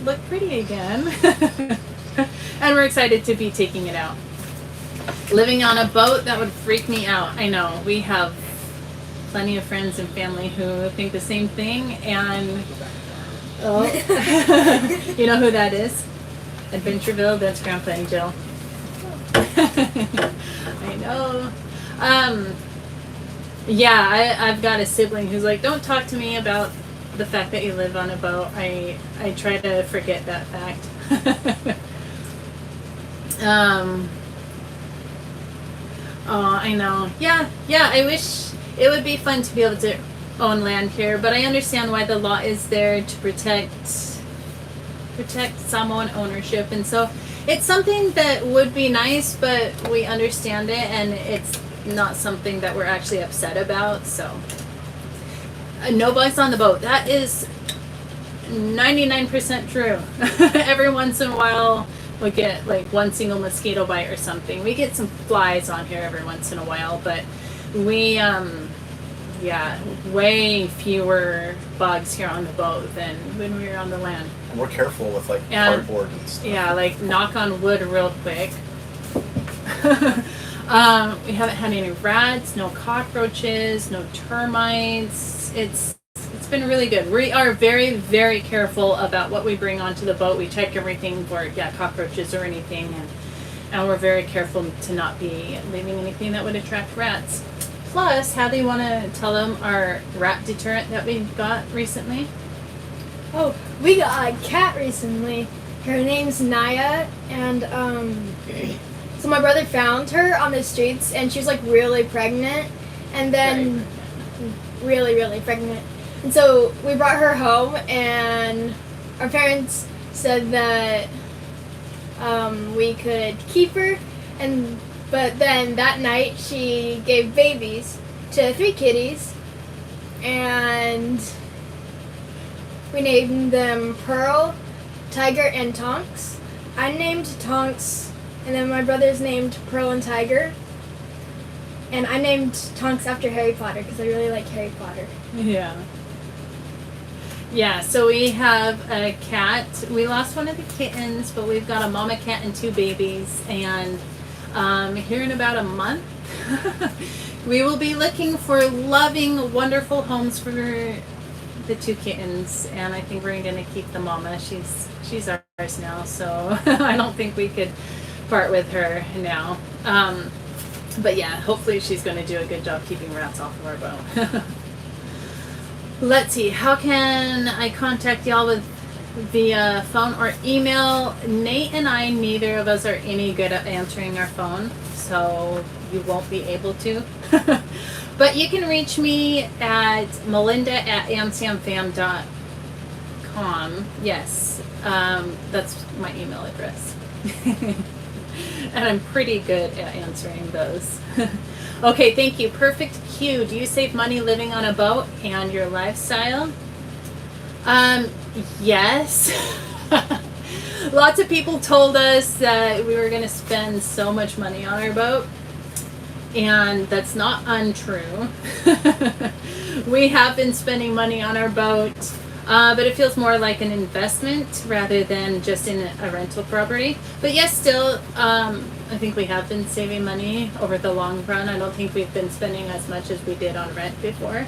look pretty again. And we're excited to be taking it out. Living on a boat, that would freak me out. I know, we have plenty of friends and family who think the same thing, and you know who that is? Adventureville, that's Grandpa and Jill. I know. Yeah, I've got a sibling who's like, don't talk to me about the fact that you live on a boat. I try to forget that fact. Oh, I know. Yeah, I wish it would be fun to be able to own land here, but I understand why the law is there to protect Samoan ownership, and so it's something that would be nice, but we understand it, and it's not something that we're actually upset about. So no bugs on the boat. That is 99% true. Every once in a while we get like one single mosquito bite or something. We get some flies on here every once in a while, but we way fewer bugs here on the boat than when we were on the land. And we're careful with like cardboard and stuff. Yeah, like knock on wood real quick. We haven't had any rats, no cockroaches, no termites. It's been really good. We are very, very careful about what we bring onto the boat. We check everything for cockroaches or anything, and we're very careful to not be leaving anything that would attract rats. Plus, how do you want to tell them our rat deterrent that we got recently? Oh, we got a cat recently. Her name's Naya, and so my brother found her on the streets, and she was like really pregnant, and then really, really pregnant. And so we brought her home, and our parents said that we could keep her, but then that night she gave babies to 3 kitties, and we named them Pearl, Tiger, and Tonks. I named Tonks, and then my brothers named Pearl and Tiger. And I named Tonks after Harry Potter because I really like Harry Potter. Yeah, so we have a cat. We lost one of the kittens, but we've got a mama cat and 2 babies. And here in about a month, we will be looking for loving, wonderful homes for the 2 kittens. And I think we're going to keep the mama. She's ours now, so I don't think we could part with her now. But yeah, hopefully she's going to do a good job keeping rats off of our boat. Let's see, how can I contact y'all via phone or email? Nate and I, neither of us are any good at answering our phone, so you won't be able to. But you can reach me at melinda@amsamfam.com. Yes, that's my email address. And I'm pretty good at answering those. Okay, thank you. Perfect Q. Do you save money living on a boat and your lifestyle? Yes. Lots of people told us that we were going to spend so much money on our boat. and that's not untrue. We have been spending money on our boat, but it feels more like an investment rather than just in a rental property. But yes, still, I think we have been saving money over the long run. I don't think we've been spending as much as we did on rent before.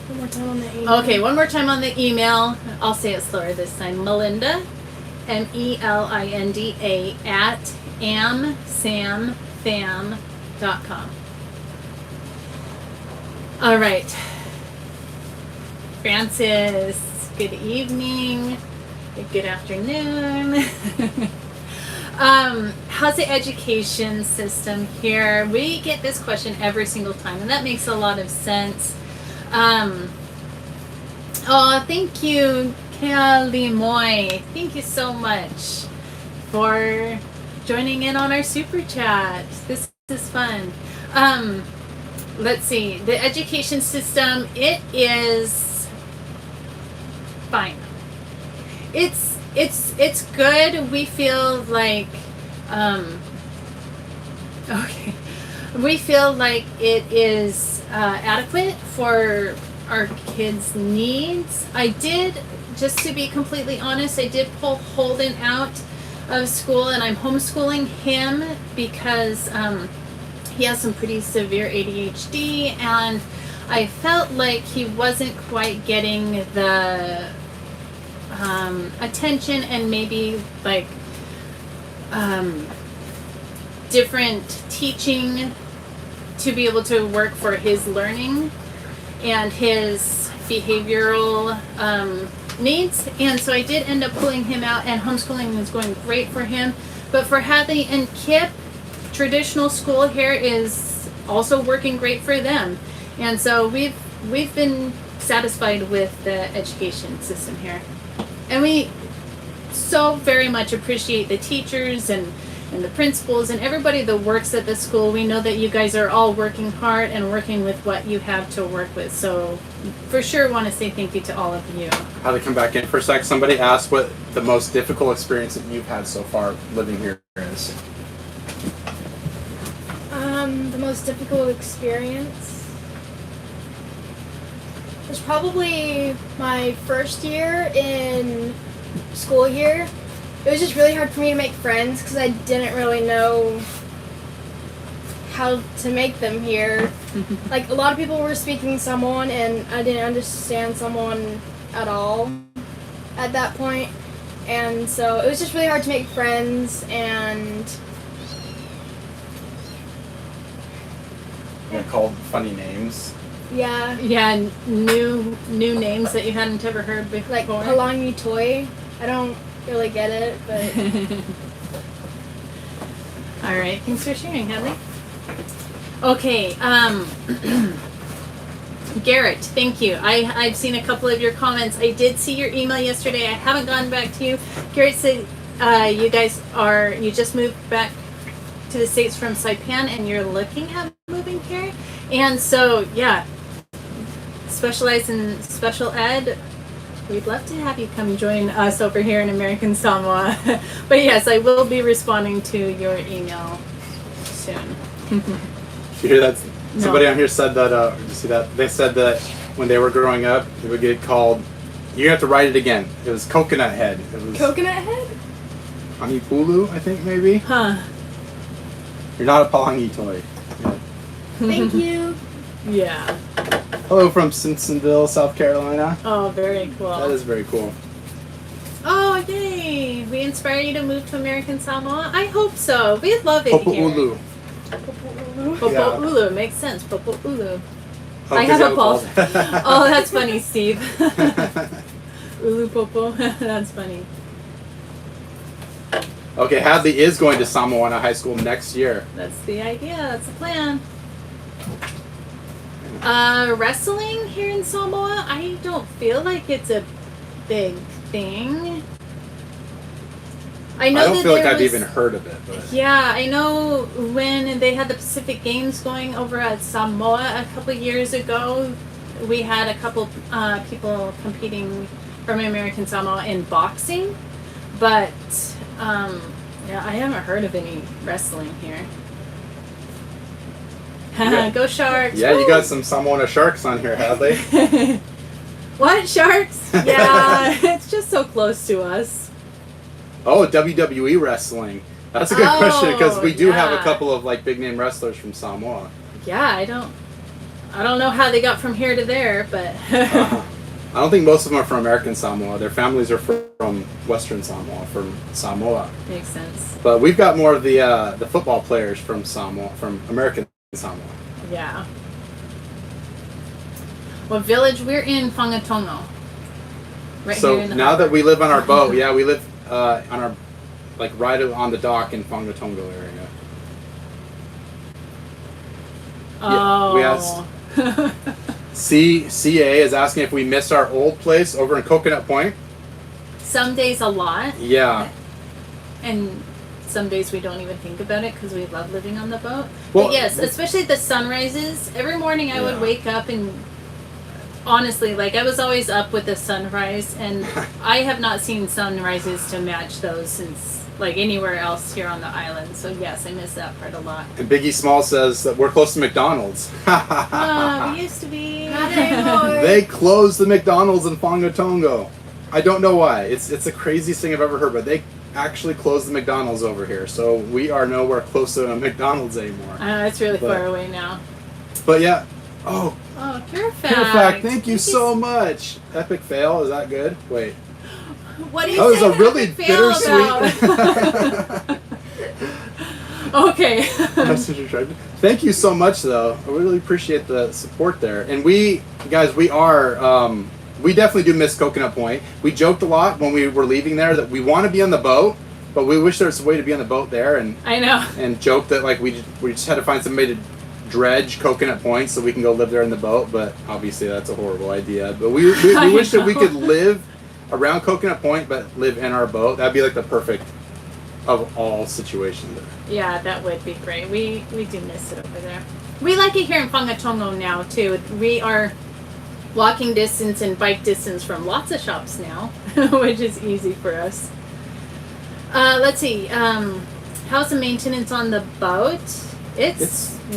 One more time on the email. Okay, one more time on the email. I'll say it slower this time. Melinda, MELINDA at AmSamFam.com. All right. Francis, good evening. Good afternoon. How's the education system here? We get this question every single time, and that makes a lot of sense. Oh, thank you, Kelly Moy. Thank you so much for joining in on our super chat. This is fun. Let's see. The education system, it is fine. It's good. We feel like okay. We feel like it is adequate for our kids' needs. I did, just to be completely honest, I did pull Holden out of school, and I'm homeschooling him because he has some pretty severe ADHD, and I felt like he wasn't quite getting the attention and maybe like different teaching to be able to work for his learning and his behavioral needs. And so I did end up pulling him out, and homeschooling was going great for him. But for Hadley and Kip, traditional school here is also working great for them. And so we've been satisfied with the education system here. And we so very much appreciate the teachers and the principals and everybody that works at the school. We know that you guys are all working hard and working with what you have to work with. So for sure want to say thank you to all of you. How to come back in for a sec. Somebody asked what the most difficult experience that you've had so far living here is. The most difficult experience was probably my first year in school here. It was just really hard for me to make friends because I didn't really know how to make them here. Like, a lot of people were speaking Samoan, and I didn't understand Samoan at all at that point. And so it was just really hard to make friends, and Called funny names. yeah. Yeah, new names that you hadn't ever heard before. Like Palangi Toy. I don't really get it, but all right, thanks for sharing, Hadley. Okay, Garrett, thank you. I've seen a couple of your comments. I did see your email yesterday. I haven't gotten back to you. Garrett said you just moved back to the States from Saipan, and you're looking at moving here. And so, yeah, specialize in special ed. We'd love to have you come join us over here in American Samoa. But yes, I will be responding to your email soon. You hear that? No. Somebody on here said that, did you see that? They said that when they were growing up, it would get called, you have to write it again. It was coconut head. It was Coconut Head? Hanipulu, I think, maybe? Huh. You're not a Palangi toy. Yeah. Thank you. Yeah. Hello from Simpsonville, South Carolina. Oh, very cool. That is very cool. Oh, yay! We inspire you to move to American Samoa? I hope so. We love it here. Popo'ulu. Popo'ulu. Makes sense. Popo'ulu. Oh, I have a ball. pulse. Oh, that's funny, Steve. Ulu Popo. That's funny. Okay, Hadley is going to Samoana High School next year. That's the idea. That's the plan. Wrestling here in Samoa, I don't feel like it's a big thing. I don't feel like I've even heard of it. But. Yeah, I know when they had the Pacific Games going over at Samoa a couple years ago, we had a couple people competing from American Samoa in boxing, but yeah, I haven't heard of any wrestling here. Go Sharks! Yeah, Woo! you got some Samoa Sharks on here, Hadley. What, Sharks? Yeah, it's just so close to us. Oh, WWE wrestling. That's a good question because we do have a yeah. couple of like big name wrestlers from Samoa. Yeah, I don't know how they got from here to there, but I don't think most of them are from American Samoa. Their families are from Western Samoa, from Samoa. Makes sense. But we've got more of the football players from Samoa, from American Samoa. Yeah. What village? We're in Whangatongo. Right So here in the now harbor. that we live on our boat, yeah, we live on our, like right on the dock in Whangatongo area. Oh. We asked. CA is asking if we miss our old place over in Coconut Point. Some days a lot, Yeah. and some days we don't even think about it because we love living on the boat. Well, but yes, especially the sunrises. Every morning I would Yeah. wake up and honestly, like I was always up with the sunrise, and I have not seen sunrises to match those since like anywhere else here on the island. So yes, I miss that part a lot. And Biggie Small says that we're close to McDonald's. We used to be. Not anymore. They closed the McDonald's in Whangatongo. I don't know why. It's the craziest thing I've ever heard, but they actually closed the McDonald's over here. So we are nowhere close to a McDonald's anymore. It's really But- far away now. But yeah. Oh, Oh, pure Pure fact, thank you so much. Epic fail, is that good? Wait. What do you That was say a really fail about? bittersweet. Okay. Thank you so much, though. I really appreciate the support there. And we, guys, we are, we definitely do miss Coconut Point. We joked a lot when we were leaving there that we want to be on the boat, but we wish there was a way to be on the boat there, and I know. and joked that like we just had to find somebody to dredge Coconut Point so we can go live there in the boat. But obviously that's a horrible idea. But we wish that we could live around Coconut Point, but live in our boat. That'd be like the perfect of all situations there. Yeah, that would be great. We do miss it over there. We like it here in Whangatongo now too. We are walking distance and bike distance from lots of shops now, which is easy for us. Let's see. How's the maintenance on the boat?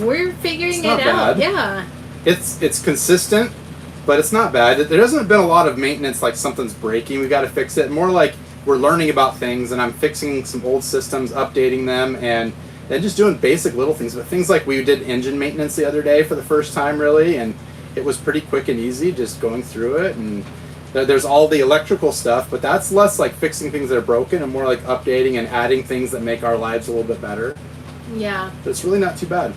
We're figuring it's not it out. bad. Yeah. It's consistent, but it's not bad. There hasn't been a lot of maintenance like something's breaking, we got to fix it. More like we're learning about things, and I'm fixing some old systems, updating them, and then just doing basic little things. But things like we did engine maintenance the other day for the first time, really, and it was pretty quick and easy, just going through it. And there's all the electrical stuff, but that's less like fixing things that are broken and more like updating and adding things that make our lives a little bit better. Yeah. But it's really not too bad.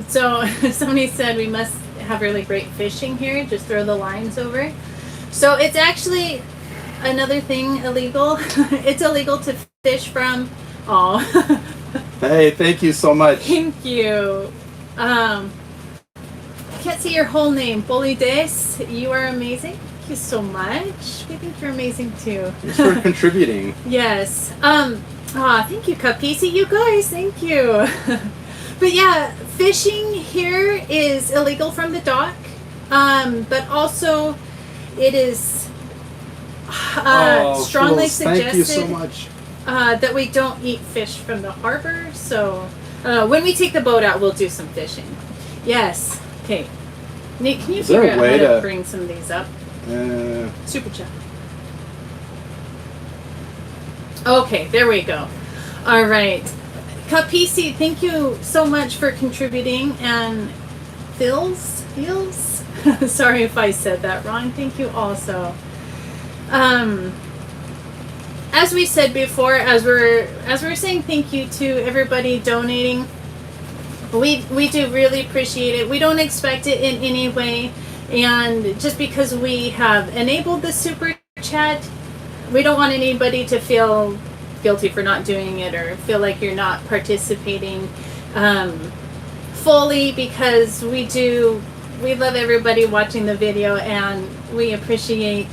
So somebody said we must have really great fishing here. Just throw the lines over. So it's actually another thing illegal. It's illegal to fish from. Oh. Hey, thank you so much. Thank you. I can't see your whole name. Bolides, you are amazing. Thank you so much. We think you're amazing too. Thanks for contributing. Yes. Thank you, Kapisi. You guys, thank you. But yeah, fishing here is illegal from the dock. But also it is strongly fools, suggested thank you so much. that we don't eat fish from the harbor. So when we take the boat out, we'll do some fishing. Yes. Okay. Nate, can you Is there figure a out way how to to- bring some of these up? Super chat. Okay, there we go. All right. Kapisi, thank you so much for contributing. And Phils? Sorry if I said that wrong. Thank you also. As we said before, as we're saying thank you to everybody donating, we do really appreciate it. We don't expect it in any way. And just because we have enabled the super chat, we don't want anybody to feel guilty for not doing it or feel like you're not participating fully, because we love everybody watching the video, and we appreciate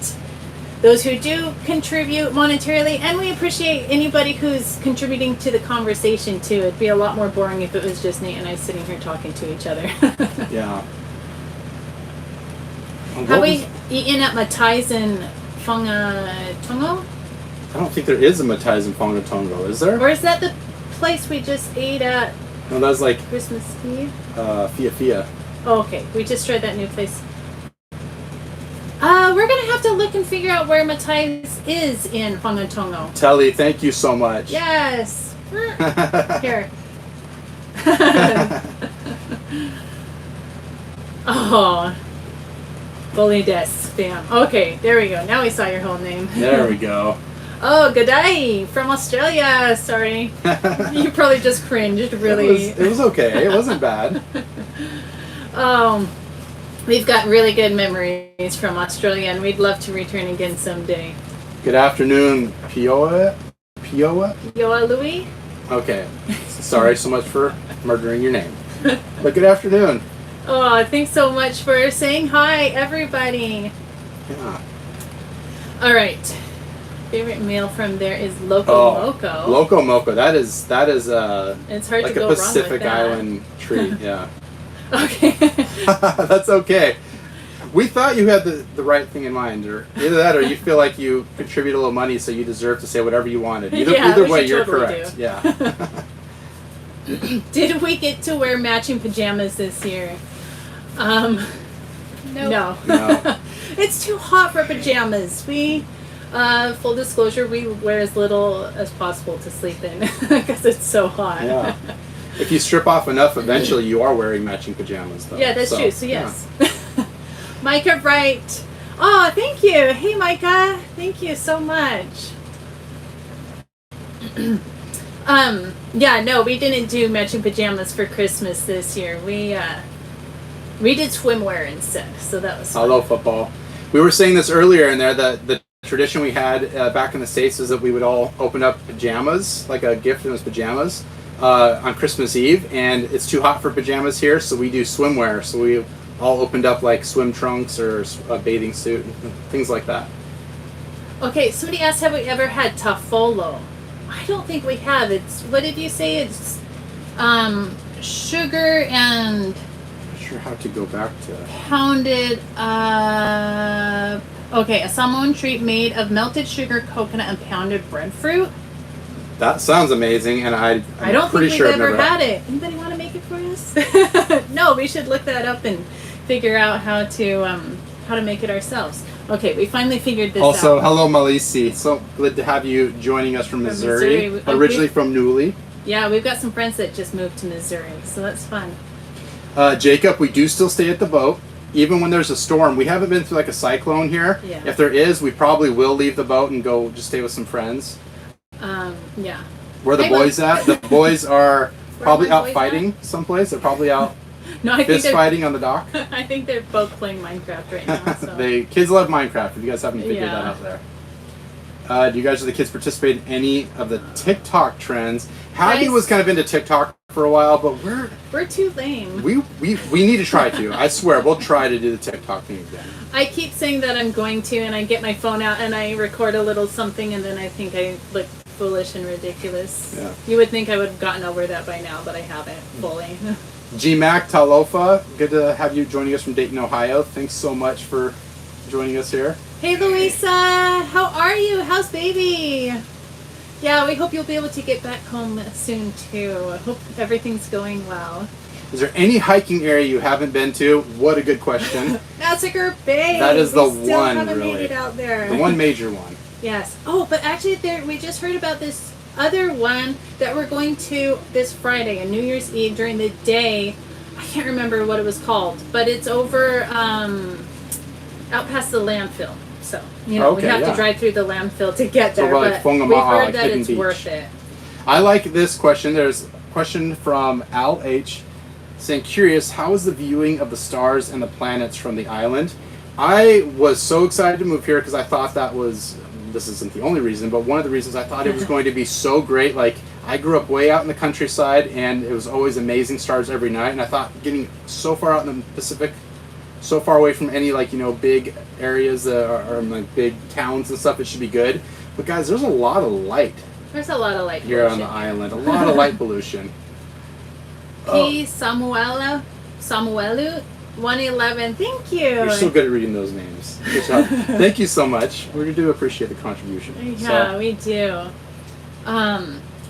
those who do contribute monetarily, and we appreciate anybody who's contributing to the conversation too. It'd be a lot more boring if it was just Nate and I sitting here talking to each other. Yeah. Have we eaten at Matai's in Whangatongo? I don't think there is a Matai's in Whangatongo, is there? Or is that the place we just ate at? No, that was like Christmas Eve. Fia. Oh, okay. We just tried that new place. We're gonna have to look and figure out where Matthias is in Hongatongo. Telly, thank you so much. Yes. Here. Oh. Bully des spam. Okay, there we go. Now we saw your whole name. There we go. Oh, G'day from Australia. Sorry. You probably just cringed, really. It was okay. It wasn't bad. We've got really good memories from Australia, and we'd love to return again someday. Good afternoon, Pioa? Yoa Louie? Okay. Sorry so much for murdering your name. But good afternoon. Oh, thanks so much for saying hi, everybody. Yeah. All right. Favorite meal from there is Loco Moco. Loco Moco. That is It's hard like to go a wrong Pacific with that. Island treat, yeah. Okay. That's okay. We thought you had the right thing in mind, or either that, or you feel like you contribute a little money, so you deserve to say whatever you wanted. Either way, you're totally correct. do. Yeah. Did we get to wear matching pajamas this year? Nope. No. No. It's too hot for pajamas. We, full disclosure, we wear as little as possible to sleep in because it's so hot. Yeah. If you strip off enough, eventually you are wearing matching pajamas, though. Yeah, that's true. So yes. Micah Wright. Oh, thank you. Hey, Micah. Thank you so much. Yeah, no, we didn't do matching pajamas for Christmas this year. We did swimwear instead, so that was fun. Hello, football. We were saying this earlier in there that the tradition we had back in the States was that we would all open up pajamas, like a gift in those pajamas, on Christmas Eve, and it's too hot for pajamas here, so we do swimwear. So we all opened up like swim trunks or a bathing suit and things like that. Okay, somebody asked, have we ever had tafolo? I don't think we have. It's, what did you say? It's sugar and Not sure how to go back to. pounded okay, a Samoan treat made of melted sugar, coconut, and pounded breadfruit. That sounds amazing, and I'm I don't pretty think sure we've I've ever never had it. Anybody want to make it for us? No, we should look that up and figure out how to make it ourselves. Okay, we finally figured this Also, out. hello, Malisi. So glad to have you joining us from Missouri. Missouri. Originally from Newly. Yeah, we've got some friends that just moved to Missouri, so that's fun. Jacob, we do still stay at the boat. Even when there's a storm, we haven't been through like a cyclone here. Yeah. If there is, we probably will leave the boat and go just stay with some friends. Yeah. Where the Hey, boys at? The boys are probably my out boys fighting someplace. They're probably out No, I think fist they're fighting on the dock. I think they're both playing Minecraft right now. So. The kids love Minecraft. If you guys haven't figured Yeah. that out there. Do you guys or the kids participate in any of the TikTok trends? Hattie Guys- was kind of into TikTok for a while, but We're too lame. we need to try to. I swear, we'll try to do the TikTok thing again. I keep saying that I'm going to, and I get my phone out and I record a little something, and then I think I look foolish and ridiculous. Yeah. You would think I would have gotten over that by now, but I haven't fully. G-Mac Talofa, good to have you joining us from Dayton, Ohio. Thanks so much for joining us here. Hey, Louisa, how are you? How's baby? Yeah, we hope you'll be able to get back home soon too. I hope everything's going well. Is there any hiking area you haven't been to? What a good question. Massacre Bay. That is the we still one, haven't really. made it out there. The one major one. Yes. Oh, but actually, we just heard about this other one that we're going to this Friday, on New Year's Eve during the day. I can't remember what it was called, but it's over out past the landfill. So we Okay, have yeah. to drive through the landfill to get So there. like But we've Whangamua, heard like that Hidden it's Beach. worth it. I like this question. There's a question from Al H. saying, curious, how is the viewing of the stars and the planets from the island? I was so excited to move here because I thought this isn't the only reason, but one of the reasons I thought it was going to be so great. Like, I grew up way out in the countryside, and it was always amazing stars every night, and I thought getting so far out in the Pacific, so far away from any, like, big areas or like big towns and stuff, it should be good. But guys, there's a lot of light There's a lot of light here on pollution. the island. A lot of light pollution. P. Samuelu 111. Thank you. You're so good at reading those names. Good job. Thank you so much. We do appreciate the contribution. Yeah, we do.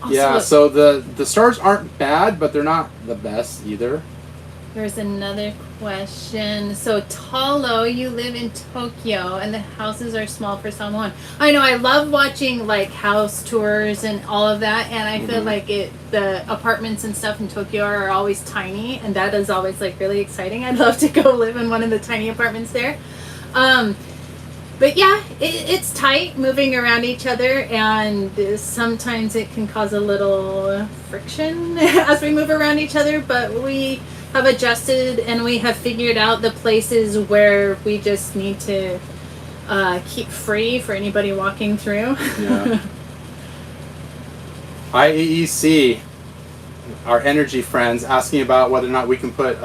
Also, Yeah, so the stars aren't bad, but they're not the best either. There's another question. So, Talo, you live in Tokyo, and the houses are small for Samoan. I know. I love watching like house tours and all of that, and I feel like the apartments and stuff in Tokyo are always tiny, and that is always like really exciting. I'd love to go live in one of the tiny apartments there. But yeah, it's tight moving around each other, and sometimes it can cause a little friction as we move around each other, but we have adjusted and we have figured out the places where we just need to keep free for anybody walking through. Yeah. IEEC, our energy friends, asking about whether or not we can put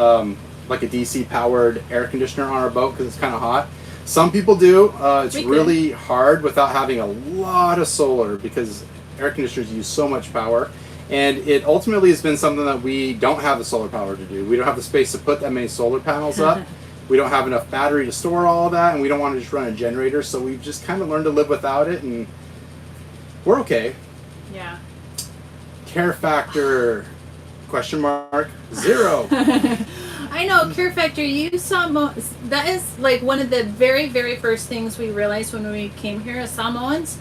like a DC powered air conditioner on our boat because it's kind of hot. Some people do. It's really hard without having a lot of solar because air conditioners use so much power. And it ultimately has been something that we don't have the solar power to do. We don't have the space to put that many solar panels up. We don't have enough battery to store all of that, and we don't want to just run a generator. So we've just kind of learned to live without it, and we're okay. Yeah. Care factor, question mark, 0. I know, Care Factor, you saw, that is like one of the very, very first things we realized when we came here as Samoans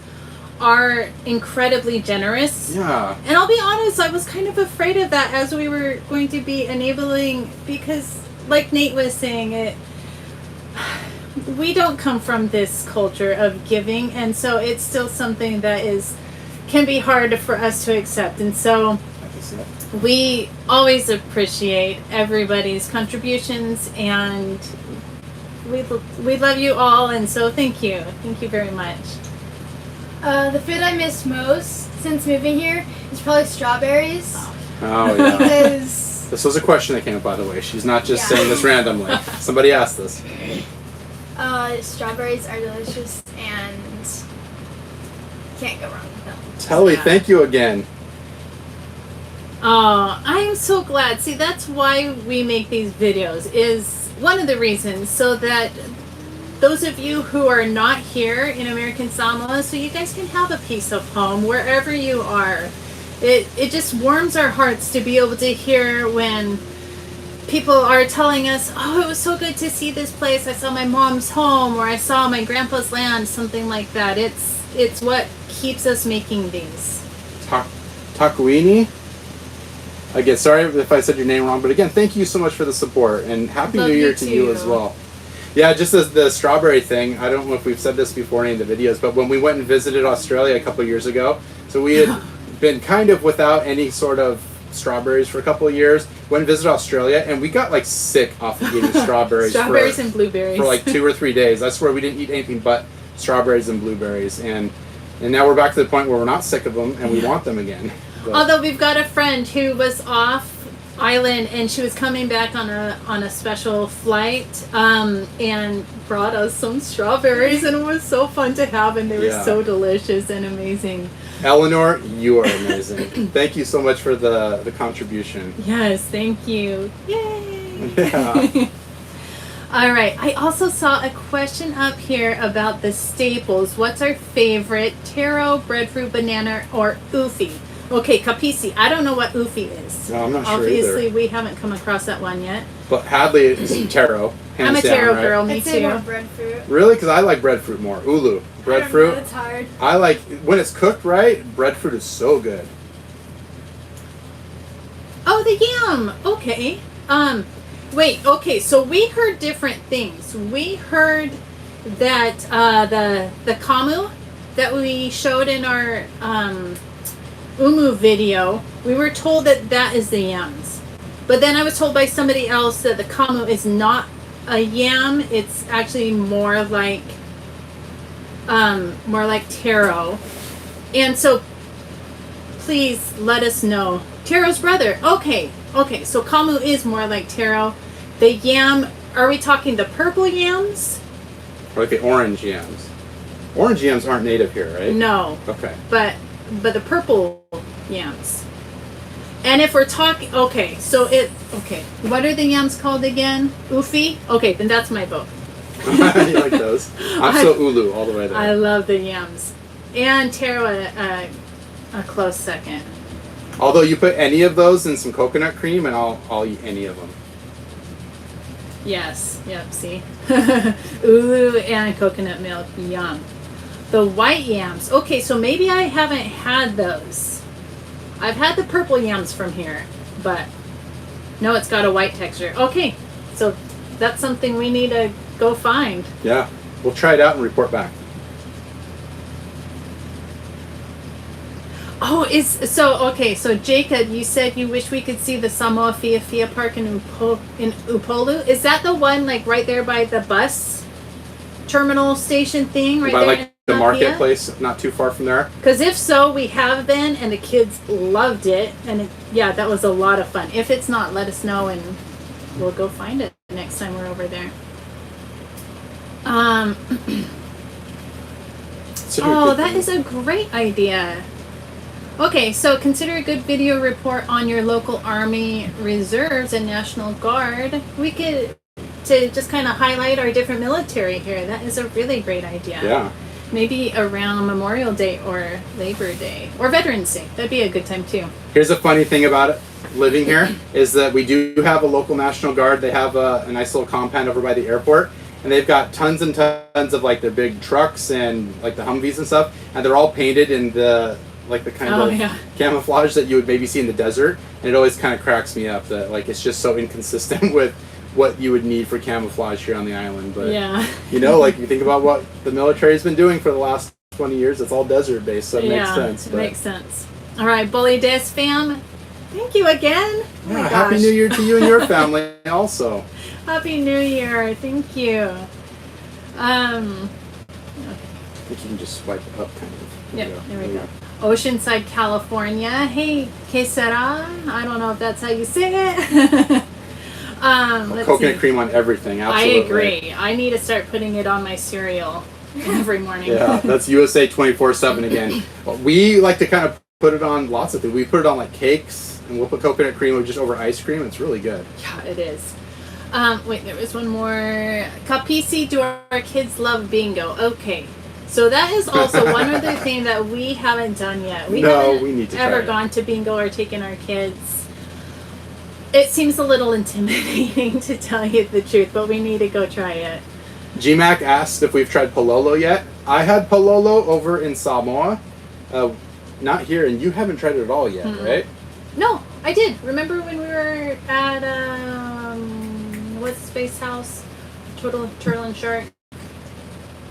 are incredibly generous. Yeah. And I'll be honest, I was kind of afraid of that as we were going to be enabling, because like Nate was saying, we don't come from this culture of giving, and so it's still something that can be hard for us to accept. And so we always appreciate everybody's contributions, and we love you all, and so thank you very much. The food I missed most since moving here is probably strawberries. Oh yeah. Because This was a question that came up, by the way. She's not just saying this randomly. Somebody asked this. strawberries are delicious and can't go wrong with them. Telly, thank you again. Oh, I am so glad. See, that's why we make these videos, is one of the reasons, so that those of you who are not here in American Samoa, so you guys can have a piece of home wherever you are. It just warms our hearts to be able to hear when people are telling us, oh, it was so good to see this place. I saw my mom's home, or I saw my grandpa's land, something like that. It's what keeps us making these. Takuini? Again, sorry if I said your name wrong, but again, thank you so much for the support, and Happy New Year to you as well. Yeah, just as the strawberry thing, I don't know if we've said this before in any of the videos, but when we went and visited Australia a couple of years ago, so we had been kind of without any sort of strawberries for a couple of years, went and visited Australia, and we got like sick off of eating strawberries. And blueberries. For like 2 or 3 days. I swear we didn't eat anything but strawberries and blueberries, and now we're back to the point where we're not sick of them, and we want them again. But. Although we've got a friend who was off island, and she was coming back on a special flight, and brought us some strawberries, and it was so fun to have, and they were so delicious and amazing. Eleanor, you are amazing. Thank you so much for the contribution. Yes, thank you. Yay! Yeah. All right. I also saw a question up here about the staples. What's our favorite? Taro, breadfruit, banana, or ufi? Okay, kapisi. I don't know what ufi is. No, I'm not sure Obviously, either. we haven't come across that one yet. But Hadley is taro. I'm a taro girl, me I'd say more too. breadfruit. Really? Because I like breadfruit more. Ulu. Breadfruit. It's hard. I like, when it's cooked right, breadfruit is so good. Oh, the yam. Okay. Wait, okay, so we heard different things. We heard that the kamu that we showed in our umu video, we were told that is the yams. But then I was told by somebody else that the kamu is not a yam. It's actually more like taro. And so please let us know. Taro's brother. Okay, so kamu is more like taro. The yam, are we talking the purple yams? Or like the orange yams. Orange yams aren't native here, right? No. Okay. But the purple yams. And if we're talking, what are the yams called again? Ufi? Okay, then that's my vote. You like those? I'm so ulu all the way there. I love the yams. And taro a close second. Although you put any of those in some coconut cream, and I'll eat any of them. Yes. Yep. See. Ooh, and coconut milk. Yum. The white yams. Okay, so maybe I haven't had those. I've had the purple yams from here, but no, it's got a white texture. Okay, so that's something we need to go find. Yeah, we'll try it out and report back. Oh, okay. So Jacob, you said you wish we could see the Samoa Fia Park in Upolu. Is that the one like right there by the bus terminal station thing right by there? Like the marketplace, not too far from there. Because if so, we have been, and the kids loved it, and that was a lot of fun. If it's not, let us know, and we'll go find it next time we're over there. That is a great idea. Okay, so consider a good video report on your local Army Reserves and National Guard. We could to just kind of highlight our different military here. That is a really great idea. Yeah. Maybe around Memorial Day or Labor Day or Veterans Day. That'd be a good time too. Here's a funny thing about it, living here, is that we do have a local National Guard. They have a nice little compound over by the airport, and they've got tons and tons of like their big trucks and like the Humvees and stuff, and they're all painted in the kind of camouflage that you would maybe see in the desert, and it always kind of cracks me up that like it's just so inconsistent with what you would need for camouflage here on the island. But like you think about what the military's been doing for the last 20 years, it's all desert based, so it makes sense. It makes sense. All right, Bully Des fam, thank you again. Yeah, Happy New Year to you and your family also. Happy New Year, thank you. I think you can just swipe it up kind of. Yep, there we go. Oceanside, California. Hey, que sera? I don't know if that's how you say it. Coconut cream on everything, absolutely. I agree. I need to start putting it on my cereal every morning. Yeah, that's USA 24/7 again. We like to kind of put it on lots of things. We put it on like cakes, and we'll put coconut cream just over ice cream. It's really good. Yeah, it is. Wait, there was one more. Kapisi, do our kids love bingo? Okay. So that is also one other thing that we haven't done yet. We need to ever gone to bingo or taken our kids. It seems a little intimidating to tell you the truth, but we need to go try it. GMAC asked if we've tried Pololo yet. I had Pololo over in Samoa, not here, and you haven't tried it at all yet, right? No, I did. Remember when we were at what's the space house? Turtle and Shark.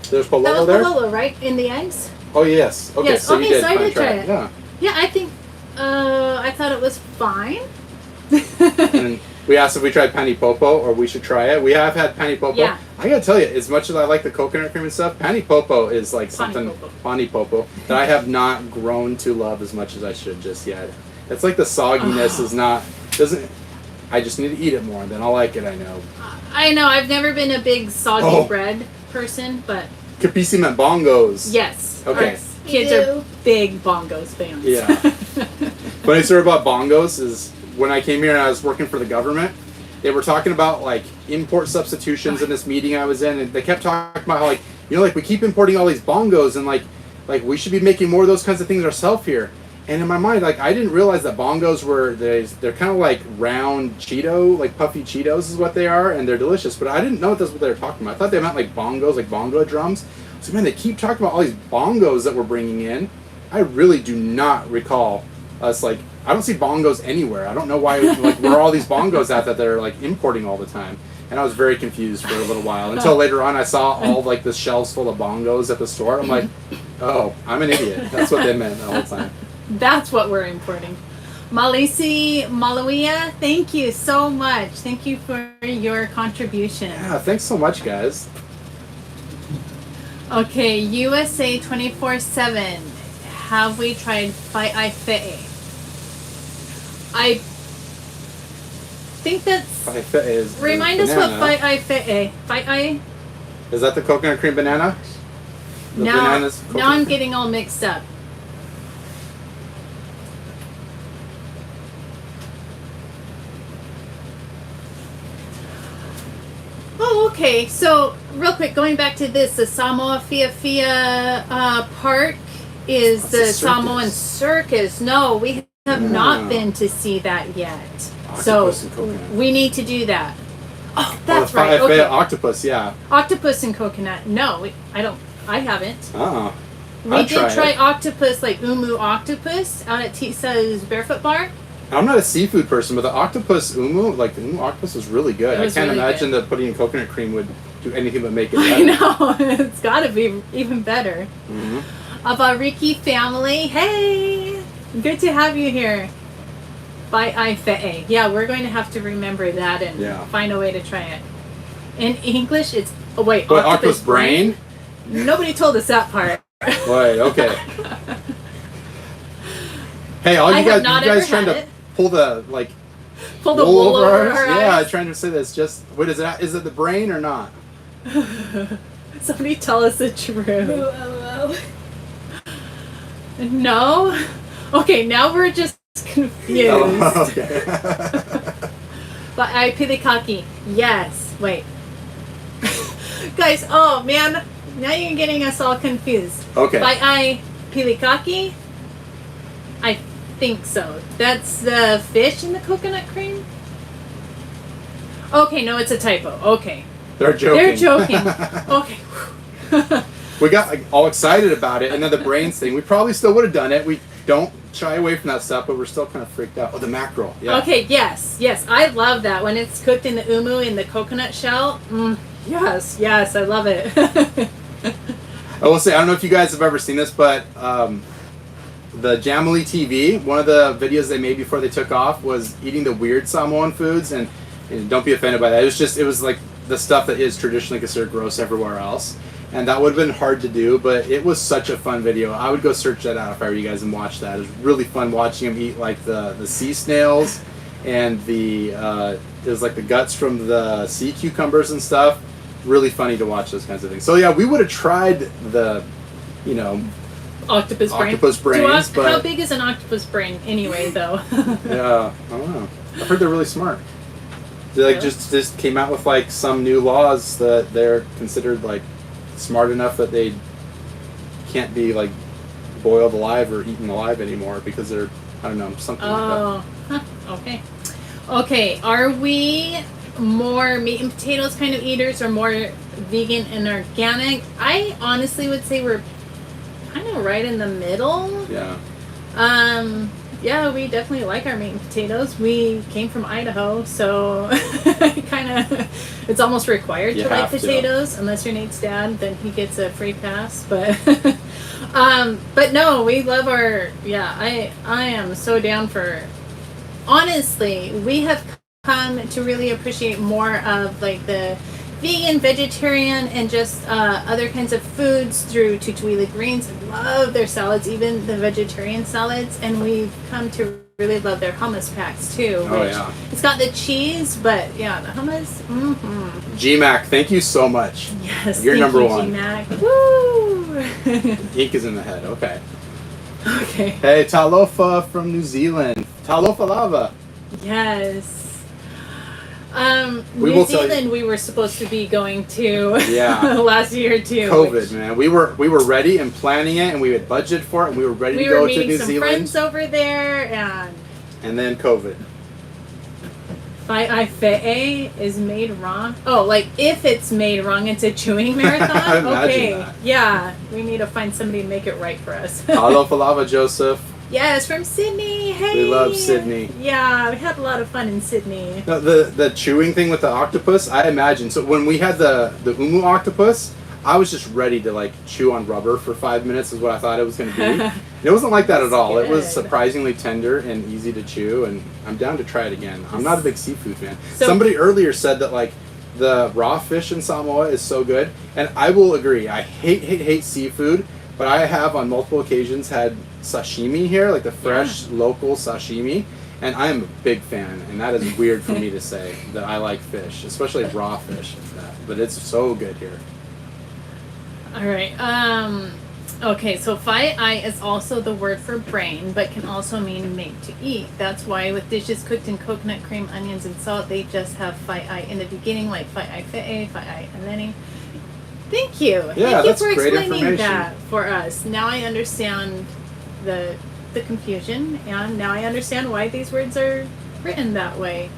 There's Pololo there? That was Pololo, right? In the eggs? Oh, yes. Okay, yes. so you did. So I did try it. Yeah. Yeah, I think, I thought it was fine. And we asked if we tried Pani Popo or we should try it. We have had Pani Popo. Yeah. I gotta tell you, as much as I like the coconut cream and stuff, Pani Popo is like Pani Popo, that I have not grown to love as much as I should just yet. It's like the sogginess I just need to eat it more, then I'll like it, I know. I know, I've never been a big soggy bread person, but... Kapisi meant bongos. Yes. Okay. Our kids are big bongos fans. Yeah. Funny story about bongos is when I came here and I was working for the government, they were talking about like import substitutions in this meeting I was in, and they kept talking about how like, like we keep importing all these bongos and like we should be making more of those kinds of things ourselves here. And in my mind, like I didn't realize that bongos they're kind of like round Cheeto, like puffy Cheetos is what they are, and they're delicious. But I didn't know that's what they were talking about. I thought they meant like bongos, like bongo drums. So man, they keep talking about all these bongos that we're bringing in. I really do not recall us like, I don't see bongos anywhere. I don't know why, like where are all these bongos at that they're like importing all the time. And I was very confused for a little while until later on I saw all like the shelves full of bongos at the store. I'm like, oh, I'm an idiot. That's what they meant the whole time. That's what we're importing. Malisi Maluia, thank you so much. Thank you for your contribution. Yeah, thanks so much, guys. Okay, USA 24/7. Have we tried Fai Fe'e? I think that's... Fai Fe'e is Remind us what Fai Fe'e. Fai? Is that the coconut cream banana? Now I'm getting all mixed up. Oh, okay. So, real quick, going back to this, the Samoa Fia Park is the Samoan Circus. No, we have not been to see that yet. Octopus and coconut. We need to do that. Oh, that's Well, right. Okay. Octopus, yeah. Octopus and coconut. No, I don't. I haven't. We did try octopus, like umu octopus, out at Tisa's Barefoot Bar. I'm not a seafood person, but the octopus umu, like the umu octopus was really good. I can't imagine that putting in coconut cream would do anything but make it better. I know. It's got to be even better. Mm-hmm. Avariki family. Hey! Good to have you here. Fai'ai fe'e. Yeah, we're going to have to remember that and find a way to try it. In English, it's... Oh, wait. Octopus brain? Nobody told us that part. Wait, okay. Hey, all you guys trying to pull the wool over our eyes? Yeah, trying to say this. Just wait, is it the brain or not? Somebody tell us the truth. No. Okay, now we're just confused. Oh, okay. But I pilikaki. Yes. Wait. Guys, oh man, now you're getting us all confused. Okay. I pilikaki. I think so. That's the fish in the coconut cream? Okay, no, it's a typo. Okay. They're joking. Okay. We got all excited about it, and then the brains thing. We probably still would have done it. We don't shy away from that stuff, but we're still kind of freaked out. Oh, the mackerel. Yeah. Okay, yes. I love that. When it's cooked in the umu in the coconut shell. Yes, I love it. I will say, I don't know if you guys have ever seen this, but the Jamily TV, one of the videos they made before they took off was eating the weird Samoan foods, and don't be offended by that. It was like the stuff that is traditionally considered gross everywhere else. And that would have been hard to do, but it was such a fun video. I would go search that out if I were you guys and watch that. It was really fun watching them eat like the sea snails and it was like the guts from the sea cucumbers and stuff. Really funny to watch those kinds of things. So yeah, we would have tried the, octopus brains. But how big is an octopus brain anyway, though? Yeah, I don't know. I've heard they're really smart. They just came out with like some new laws that they're considered like smart enough that they can't be like boiled alive or eaten alive anymore because they're, I don't know, something like that. Okay. Okay, are we more meat and potatoes kind of eaters or more vegan and organic? I honestly would say we're kind of right in the middle. Yeah. Yeah, we definitely like our meat and potatoes. We came from Idaho, so it's almost required to like potatoes. Unless you're Nate's dad, then he gets a free pass. But but no, we love our, I am so down for, honestly, we have come to really appreciate more of like the vegan, vegetarian, and just other kinds of foods through Tutuila Greens. Love their salads, even the vegetarian salads, and we've come to really love their hummus packs too. Oh yeah. It's got the cheese, but yeah, the hummus. GMAC, thank you so much. Yes, you're number one. GMAC. Woo! Ink is in the head. Okay. Okay. Hey, Talofa from New Zealand. Talofa lava. Yes. New Zealand, we were supposed to be going to last year too. COVID, man. We were ready and planning it, and we had budget for it, and we were ready to go to New Zealand. We were meeting some friends over there, and then COVID. Fai'ai is made wrong. Oh, like if it's made wrong, it's a chewing marathon. Okay, that. Yeah, we need to find somebody to make it right for us. Talofa lava, Joseph. Yes, from Sydney. Hey. We love Sydney. Yeah, we had a lot of fun in Sydney. No, the chewing thing with the octopus, I imagine. So when we had the umu octopus, I was just ready to like chew on rubber for 5 minutes is what I thought it was going to be. It wasn't like that at all. Good. It was surprisingly tender and easy to chew, and I'm down to try it again. I'm not a big seafood fan. Somebody earlier said that like the raw fish in Samoa is so good, and I will agree. I hate seafood, but I have on multiple occasions had sashimi here, like the fresh local sashimi, and I am a big fan, and that is weird for me to say that I like fish, especially raw fish like that, but it's so good here. All right. Okay, so fai'ai is also the word for brain, but can also mean made to eat. That's why with dishes cooked in coconut cream, onions, and salt, they just have fai'ai in the beginning, like fai'ai fe'e, fai'ai aneni. Thank you. Yeah, Thank you for explaining that for us. Now I understand the the confusion, and now I understand why these words are written that way.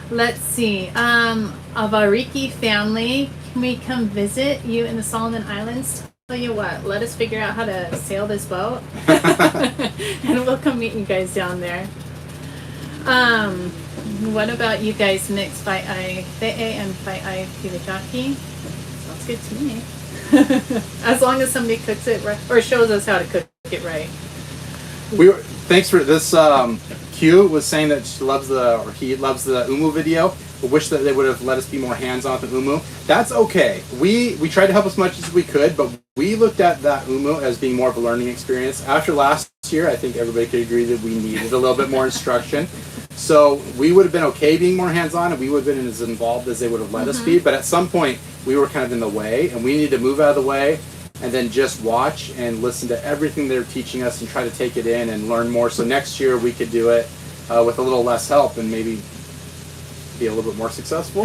Let's see. Avariki family, can we come visit you in the Solomon Islands? Tell you what, let us figure out how to sail this boat, and we'll come meet you guys down there. What about you guys mix Fai'ai Te'e and Fai'ai Pilikaki? Sounds good to me. As long as somebody cooks it right, or shows us how to cook it right. Thanks for this. Q was saying that he loves the Umu video, but wish that they would have let us be more hands-on with the Umu. That's okay. We tried to help as much as we could, but we looked at that Umu as being more of a learning experience. After last year, I think everybody could agree that we needed a little bit more instruction. So we would have been okay being more hands-on, and we would have been as involved as they would have let us be. But at some point, we were kind of in the way, and we needed to move out of the way and then just watch and listen to everything they're teaching us and try to take it in and learn more. So next year we could do it with a little less help and maybe be a little bit more successful.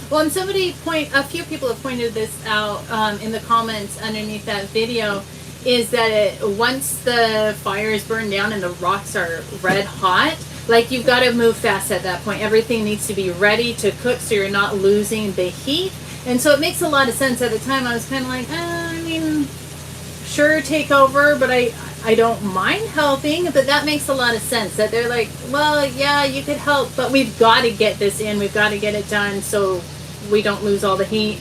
Well, and a few people have pointed this out in the comments underneath that video, is that once the fire is burned down and the rocks are red hot, like, you've got to move fast at that point. Everything needs to be ready to cook so you're not losing the heat. And so it makes a lot of sense. At the time, I was kind of like, sure, take over, but I don't mind helping. But that makes a lot of sense, that they're like, well, yeah, you could help, but we've got to get this in. We've got to get it done so we don't lose all the heat.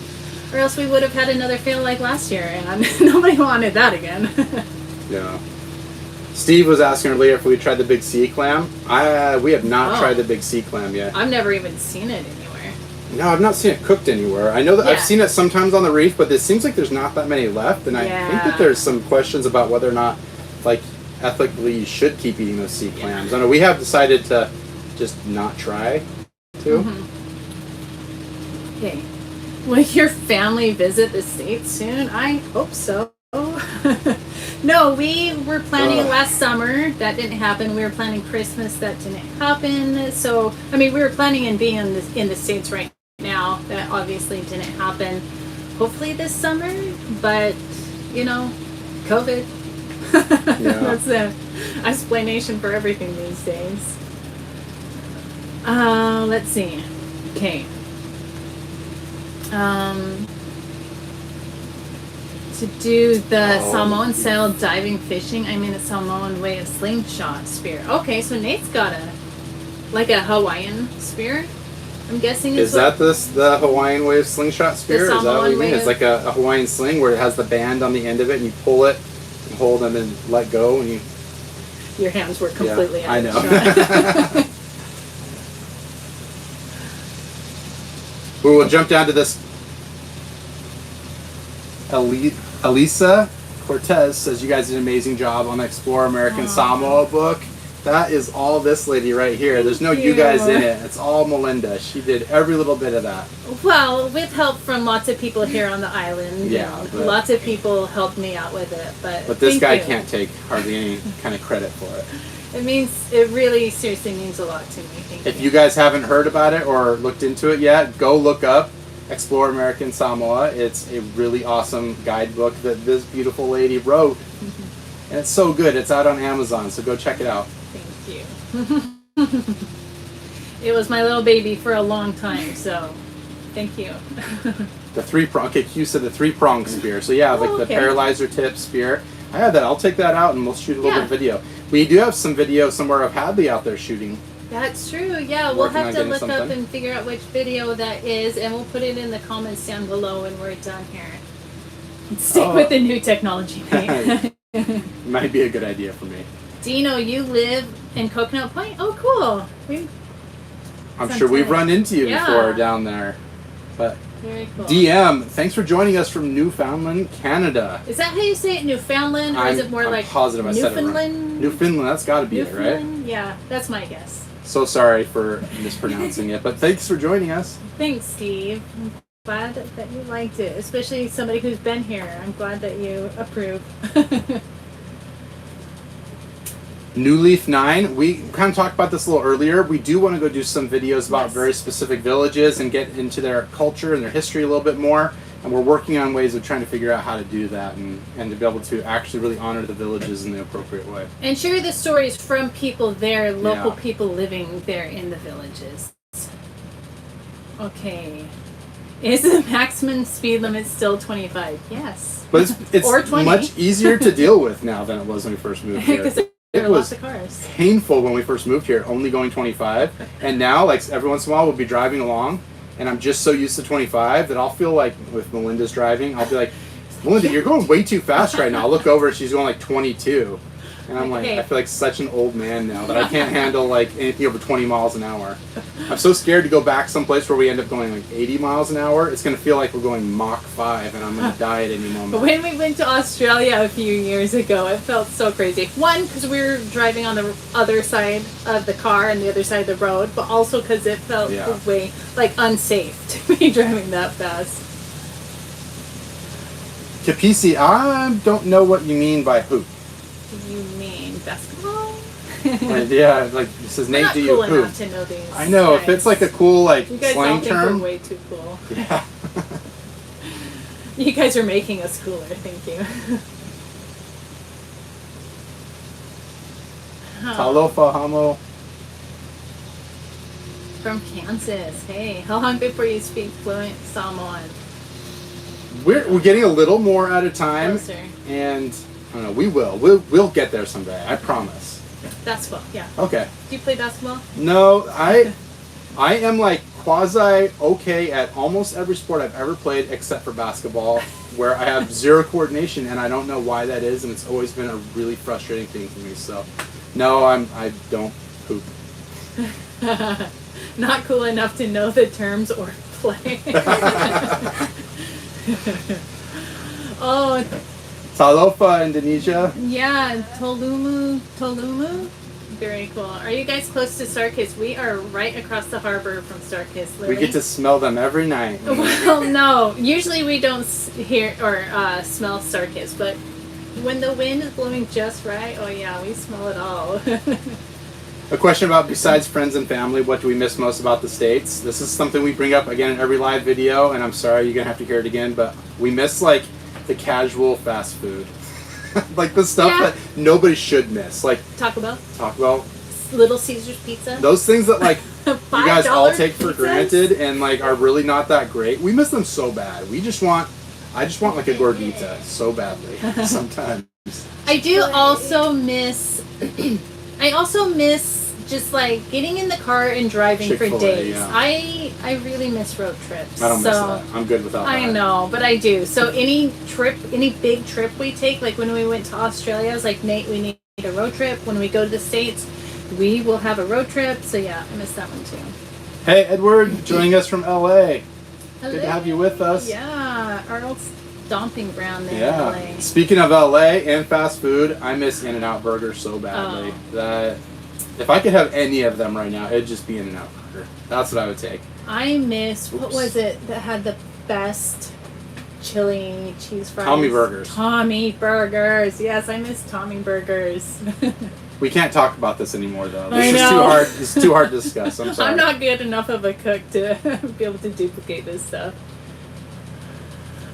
Or else we would have had another fail like last year, and nobody wanted that again. Yeah. Steve was asking earlier if we tried the big sea clam. We have not tried the big sea clam yet. I've never even seen it anywhere. No, I've not seen it cooked anywhere. I know that I've seen it sometimes on the reef, but it seems like there's not that many left, and I think that there's some questions about whether or not, like, ethically you should keep eating those sea clams. I know we have decided to just not try to. Okay. Will your family visit the States soon? I hope so. No, we were planning last summer. That didn't happen. We were planning Christmas. That didn't happen. So, I mean, we were planning on being in the States right now. That obviously didn't happen. Hopefully this summer, but, COVID. That's the explanation for everything these days. Let's see. Okay. To do the Samoan style diving fishing, I mean the Samoan way of slingshot spear. Okay, so Nate's got a Hawaiian spear, I'm guessing. Is that the Hawaiian way of slingshot spear? Is that what you mean? It's like a Hawaiian sling where it has the band on the end of it, and you pull it and hold and then let go, and your hands were completely out I of know. shot. We'll jump down to this. Elisa Cortez says, you guys did an amazing job on the Explore American Samoa book. That is all this lady right here. There's no you guys in it. It's all Melinda. She did every little bit of that. Well, with help from lots of people here on the island. Yeah. Lots of people helped me out with it. But this guy can't take hardly any kind of credit for it. It really seriously means a lot to me. If you guys haven't heard about it or looked into it yet, go look up Explore American Samoa. It's a really awesome guidebook that this beautiful lady wrote. And it's so good. It's out on Amazon, so go check it out. Thank you. It was my little baby for a long time, so thank you. The 3-prong, okay, Q said the 3-prong spear. So yeah, the paralyzer tip spear. I have that. I'll take that out and we'll shoot a little bit of video. We do have some video somewhere of Hadley out there shooting. That's true, yeah. We'll have to look up and figure out which video that is, and we'll put it in the comments down below when we're done here. Stick with the new technology, mate. Might be a good idea for me. Dino, you live in Coconut Point? Oh, cool. I'm sure we've run into you before down there. But very cool. DM, thanks for joining us from Newfoundland, Canada. Is that how you say it, Newfoundland, or is it more like positive I said it Newfoundland? Newfoundland, that's got to be it, right? Yeah, that's my guess. So sorry for mispronouncing it, but thanks for joining us. Thanks, Steve. I'm glad that you liked it, especially somebody who's been here. I'm glad that you approve. New Leaf 9, we kind of talked about this a little earlier. We do want to go do some videos about very specific villages and get into their culture and their history a little bit more. And we're working on ways of trying to figure out how to do that and to be able to actually really honor the villages in the appropriate way. And share the stories from people there, local Yeah. people living there in the villages. Okay. Is the maximum speed limit still 25? Yes. But it's Or 20. much easier to deal with now than it was when we first moved here. Because there It are was lots of cars. painful when we first moved here, only going 25. And now, like, every once in a while we'll be driving along, and I'm just so used to 25 that I'll feel like, with Melinda's driving, I'll be like, Melinda, you're going way too fast right now. I'll look over, she's going like 22. And I'm like, Okay. I feel like such an old man now that I can't handle like anything over 20 miles an hour. I'm so scared to go back someplace where we end up going like 80 miles an hour. It's going to feel like we're going Mach 5 and I'm going to die at any moment. But when we went to Australia a few years ago, it felt so crazy. One, because we were driving on the other side of the car and the other side of the road, but also because it felt Yeah. way, like, unsafe to be driving that fast. Kapisi, I don't know what you mean by hoop. Do you mean basketball? And yeah, like it says, We're Nate, not do you cool hoop? enough to know these. I know, if guys. it's like a cool like You guys all slang think term. we're way too cool. Yeah. You guys are making us cooler, thank you. Talofa hamo. From Kansas. Hey, how long before you speak fluent Samoan? We're getting a little more at a time, Closer. and I don't know. We'll get there someday. I promise. Basketball, yeah. Okay. Do you play basketball? No, I am like quasi okay at almost every sport I've ever played except for basketball, where I have zero coordination and I don't know why that is, and it's always been a really frustrating thing for me. So, no, I don't hoop. Not cool enough to know the terms or play. Oh, Talofa, Indonesia. yeah, Tolumu. Very cool. Are you guys close to Stargaze? We are right across the harbor from Stargaze. We get to smell them every night. Well, no. Usually we don't hear or smell Stargaze, but when the wind is blowing just right, oh yeah, we smell it all. A question about, besides friends and family, what do we miss most about the States? This is something we bring up again in every live video, and I'm sorry you're going to have to hear it again, but we miss, like, the casual fast food. Like, the stuff Yeah. that nobody should miss. Like, Taco Bell, Little Little Caesars pizza. those things that, like, you guys all $5 take for pizzas? granted and, like, are really not that great. We miss them so bad. I just want, like, a gordita so badly sometimes. I do also miss. I also miss just like getting in the car and driving for Chick-fil-A, days. yeah. I really miss road trips. I don't miss so, that. I'm good without that. I know, but I do. So any big trip we take, like when we went to Australia, I was like, Nate, we need a road trip. When we go to the States, we will have a road trip. So yeah, I miss that one too. Hey, Edward, joining us from LA. Hello. Good to have you with us. Yeah, our old stomping ground there Yeah. in LA. Speaking of LA and fast food, I miss In-N-Out Burger so badly that if I could have any of them right now, it'd just be In-N-Out Burger. That's what I would take. I miss, what Oops. was it that had the best chili cheese fries? Tommy Burgers. Tommy Burgers. Yes, I miss Tommy Burgers. We can't talk about this anymore, though. I This is know. too hard. It's too hard to discuss. I'm sorry. I'm not good enough of a cook to be able to duplicate this stuff.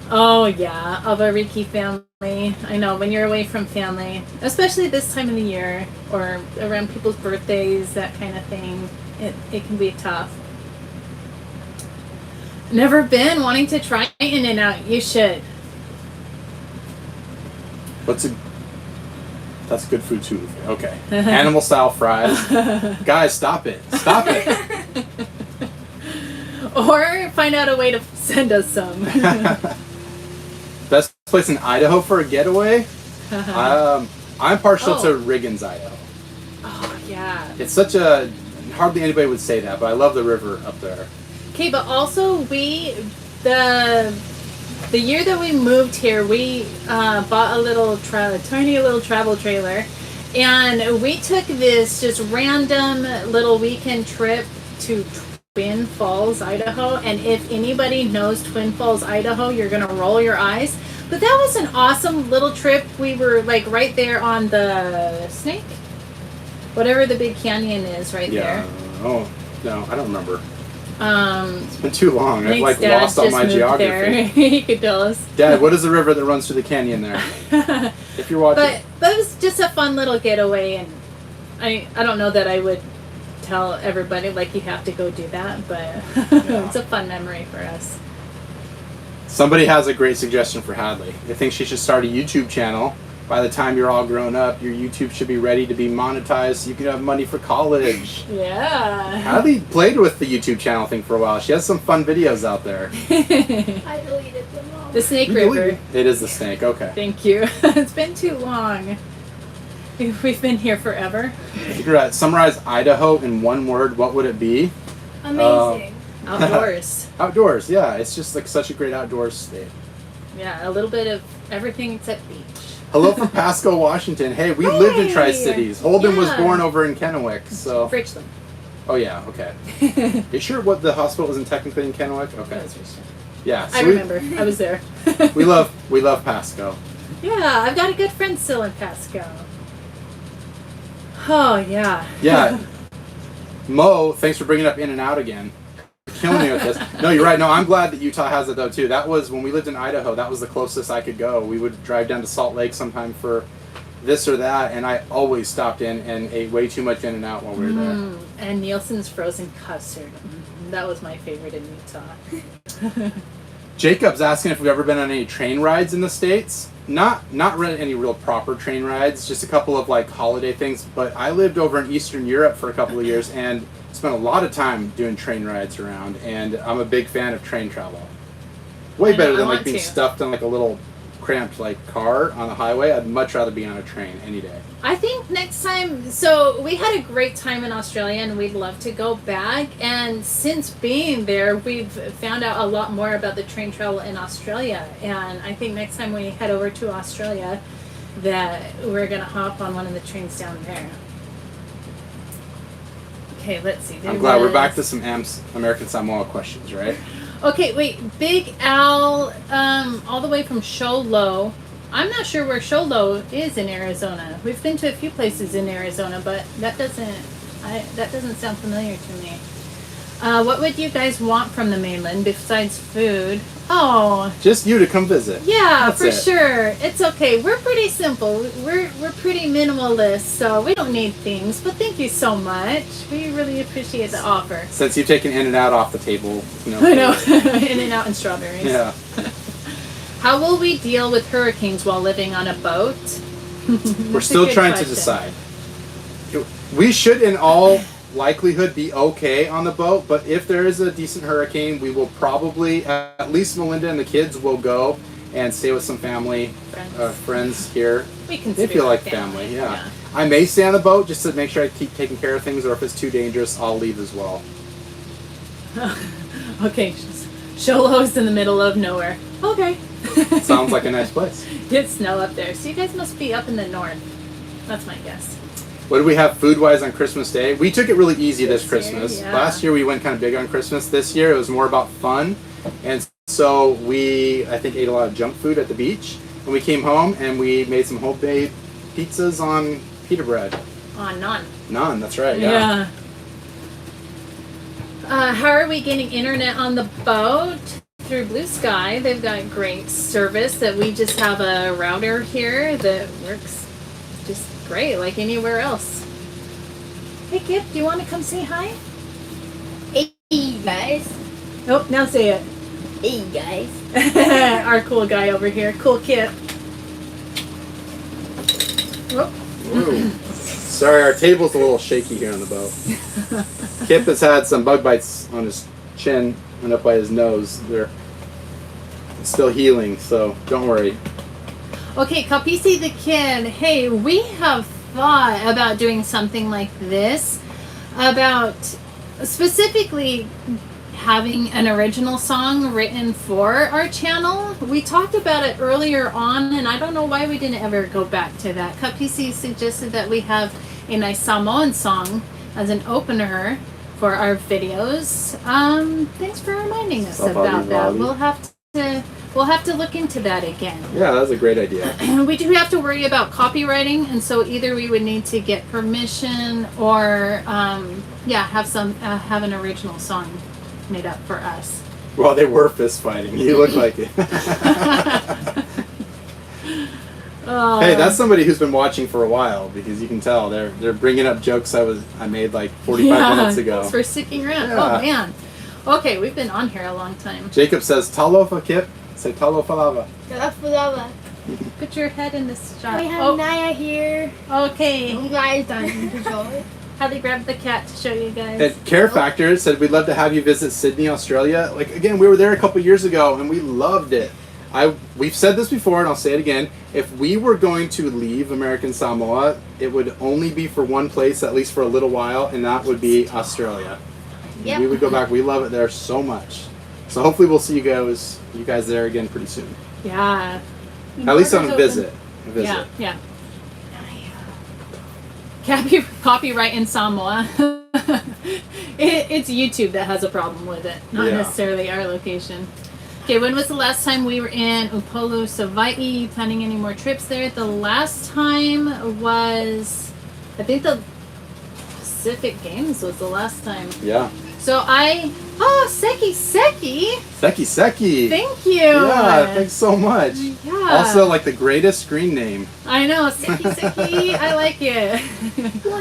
Oh, yeah, of a Ricky family. I know, when you're away from family, especially this time of the year, or around people's birthdays, that kind of thing, it can be tough. Never been, wanting to try In-N-Out. You should. That's good food too. Okay. Animal style fries. Guys, stop it. Stop it. Or find out a way to send us some. Best place in Idaho for a getaway? I'm partial to Riggins, Idaho. Oh, yeah. It's such a... Hardly anybody would say that, but I love the river up there. Okay, but also the year that we moved here, we bought a tiny little travel trailer, and we took this just random little weekend trip to Twin Falls, Idaho. And if anybody knows Twin Falls, Idaho, you're gonna roll your eyes. But that was an awesome little trip. We were like right there on the Snake, whatever the big canyon is, right there. Oh, no, I don't remember. It's been too long. I've Nick's like lost all my geography. There. He could tell us. Dad, what is the river that runs through the canyon there? If you're watching. But it was just a fun little getaway, and I don't know that I would tell everybody like you have to go do that, but it's a fun memory for us. Somebody has a great suggestion for Hadley. They think she should start a YouTube channel. By the time you're all grown up, your YouTube should be ready to be monetized so you can have money for college. Yeah. Hadley played with the YouTube channel thing for a while. She has some fun videos out there. I deleted them all. The Snake River. It is the snake, okay. Thank you. It's been too long. We've been here forever. If you could summarize Idaho in one word, what would it be? Amazing. Outdoors. Outdoors, yeah. It's just like such a great outdoors state. Yeah, a little bit of everything except beach. Hello from Pasco, Washington. Hey, we lived in Tri-Cities. Holden was born over in Kennewick, so... Richland. Oh, yeah, okay. You sure what the hospital wasn't technically in Kennewick? Okay. That was Richland. Yeah. So I remember. I was there. we love Pasco. Yeah, I've got a good friend still in Pasco. Oh, yeah. Yeah. Mo, thanks for bringing up In-N-Out again. Killing me with this. No, you're right. No, I'm glad that Utah has it though too. That was when we lived in Idaho. That was the closest I could go. We would drive down to Salt Lake sometime for this or that, and I always stopped in and ate way too much In-N-Out while we were there. And Nielsen's frozen custard. That was my favorite in Utah. Jacob's asking if we've ever been on any train rides in the States. Not really any real proper train rides, just a couple of like holiday things. But I lived over in Eastern Europe for a couple of years and spent a lot of time doing train rides around, and I'm a big fan of train travel. Way better than like being stuffed in like a little cramped like car on the highway. I'd much rather be on a train any day. I think next time, so we had a great time in Australia and we'd love to go back, and since being there we've found out a lot more about the train travel in Australia, and I think next time we head over to Australia that we're going to hop on one of the trains down there. Okay, let's see. I'm glad we're back to some American Samoa questions, right? Okay, wait. Big Al, all the way from Show Low. I'm not sure where Show Low is in Arizona. We've been to a few places in Arizona, but that doesn't sound familiar to me. What would you guys want from the mainland besides food? Oh, just you to come visit. Yeah, for sure. It's okay. We're pretty simple. We're pretty minimalist, so we don't need things. But thank you so much. We really appreciate the offer. Since you've taken In-N-Out off the table, I know. In-N-Out and strawberries. Yeah. How will we deal with hurricanes while living on a boat? We're still trying to decide. We should, in all likelihood, be okay on the boat, but if there is a decent hurricane, we will probably, at least Melinda and the kids will go and stay with some family, friends here. We can feel like family, yeah. I may stay on the boat just to make sure I keep taking care of things, or if it's too dangerous, I'll leave as well. Okay. Sholo's in the middle of nowhere. Okay. Sounds like a nice place. It's snow up there, so you guys must be up in the north. That's my guess. What did we have food-wise on Christmas Day? We took it really easy this Christmas. Yeah. Last year we went kind of big on Christmas. This year it was more about fun. And so we, I think, ate a lot of junk food at the beach. And we came home and we made some homemade pizzas on pita bread. On naan. Naan, that's right, yeah. How are we getting internet on the boat? Through Blue Sky. They've got great service that we just have a router here that works just great, like anywhere else. Hey, Kip, do you want to come say hi? Hey, guys. Oh, now say it. Hey, guys. Our cool guy over here. Cool Kip. Ooh. Sorry, our table's a little shaky here on the boat. Kip has had some bug bites on his chin and up by his nose. They're still healing, so don't worry. Okay, Kapisi the Kid. Hey, we have thought about doing something like this, about specifically having an original song written for our channel. We talked about it earlier on, and I don't know why we didn't ever go back to that. Kapisi suggested that we have a nice Samoan song as an opener for our videos. Thanks for reminding us about that. We'll have to look into that again. Yeah, that's a great idea. We do have to worry about copywriting, and so either we would need to get permission or have an original song made up for us. Well, they were fist fighting. You look like it. Hey, that's somebody who's been watching for a while, because you can tell they're bringing up jokes I made like 45 minutes ago. Thanks for sticking around. Yeah. Oh man. Okay, we've been on here a long time. Jacob says talofa kip. Say talofa lava. Put your head in this shot. We have Naya here. Okay. Naya's done in control. Hallie grabbed the cat to show you guys. And Care Factor said we'd love to have you visit Sydney, Australia. Like, again, we were there a couple years ago and we loved it. We've said this before and I'll say it again. If we were going to leave American Samoa, it would only be for one place, at least for a little while, and that would be Australia. Yep. We would go back. We love it there so much. So hopefully we'll see you guys there again pretty soon. Yeah. At least on a Open. visit. Yeah. Copyright in Samoa. It's YouTube that has a problem with it, not necessarily our location. Okay, when was the last time we were in Upolu, Hawaii? You planning any more trips there? The last time was, I think the Pacific Games was the last time. Yeah. So Seki. Seki. Thank you. Yeah, thanks so much. Yeah. Also, like the greatest screen name. I know, Seki. I like it.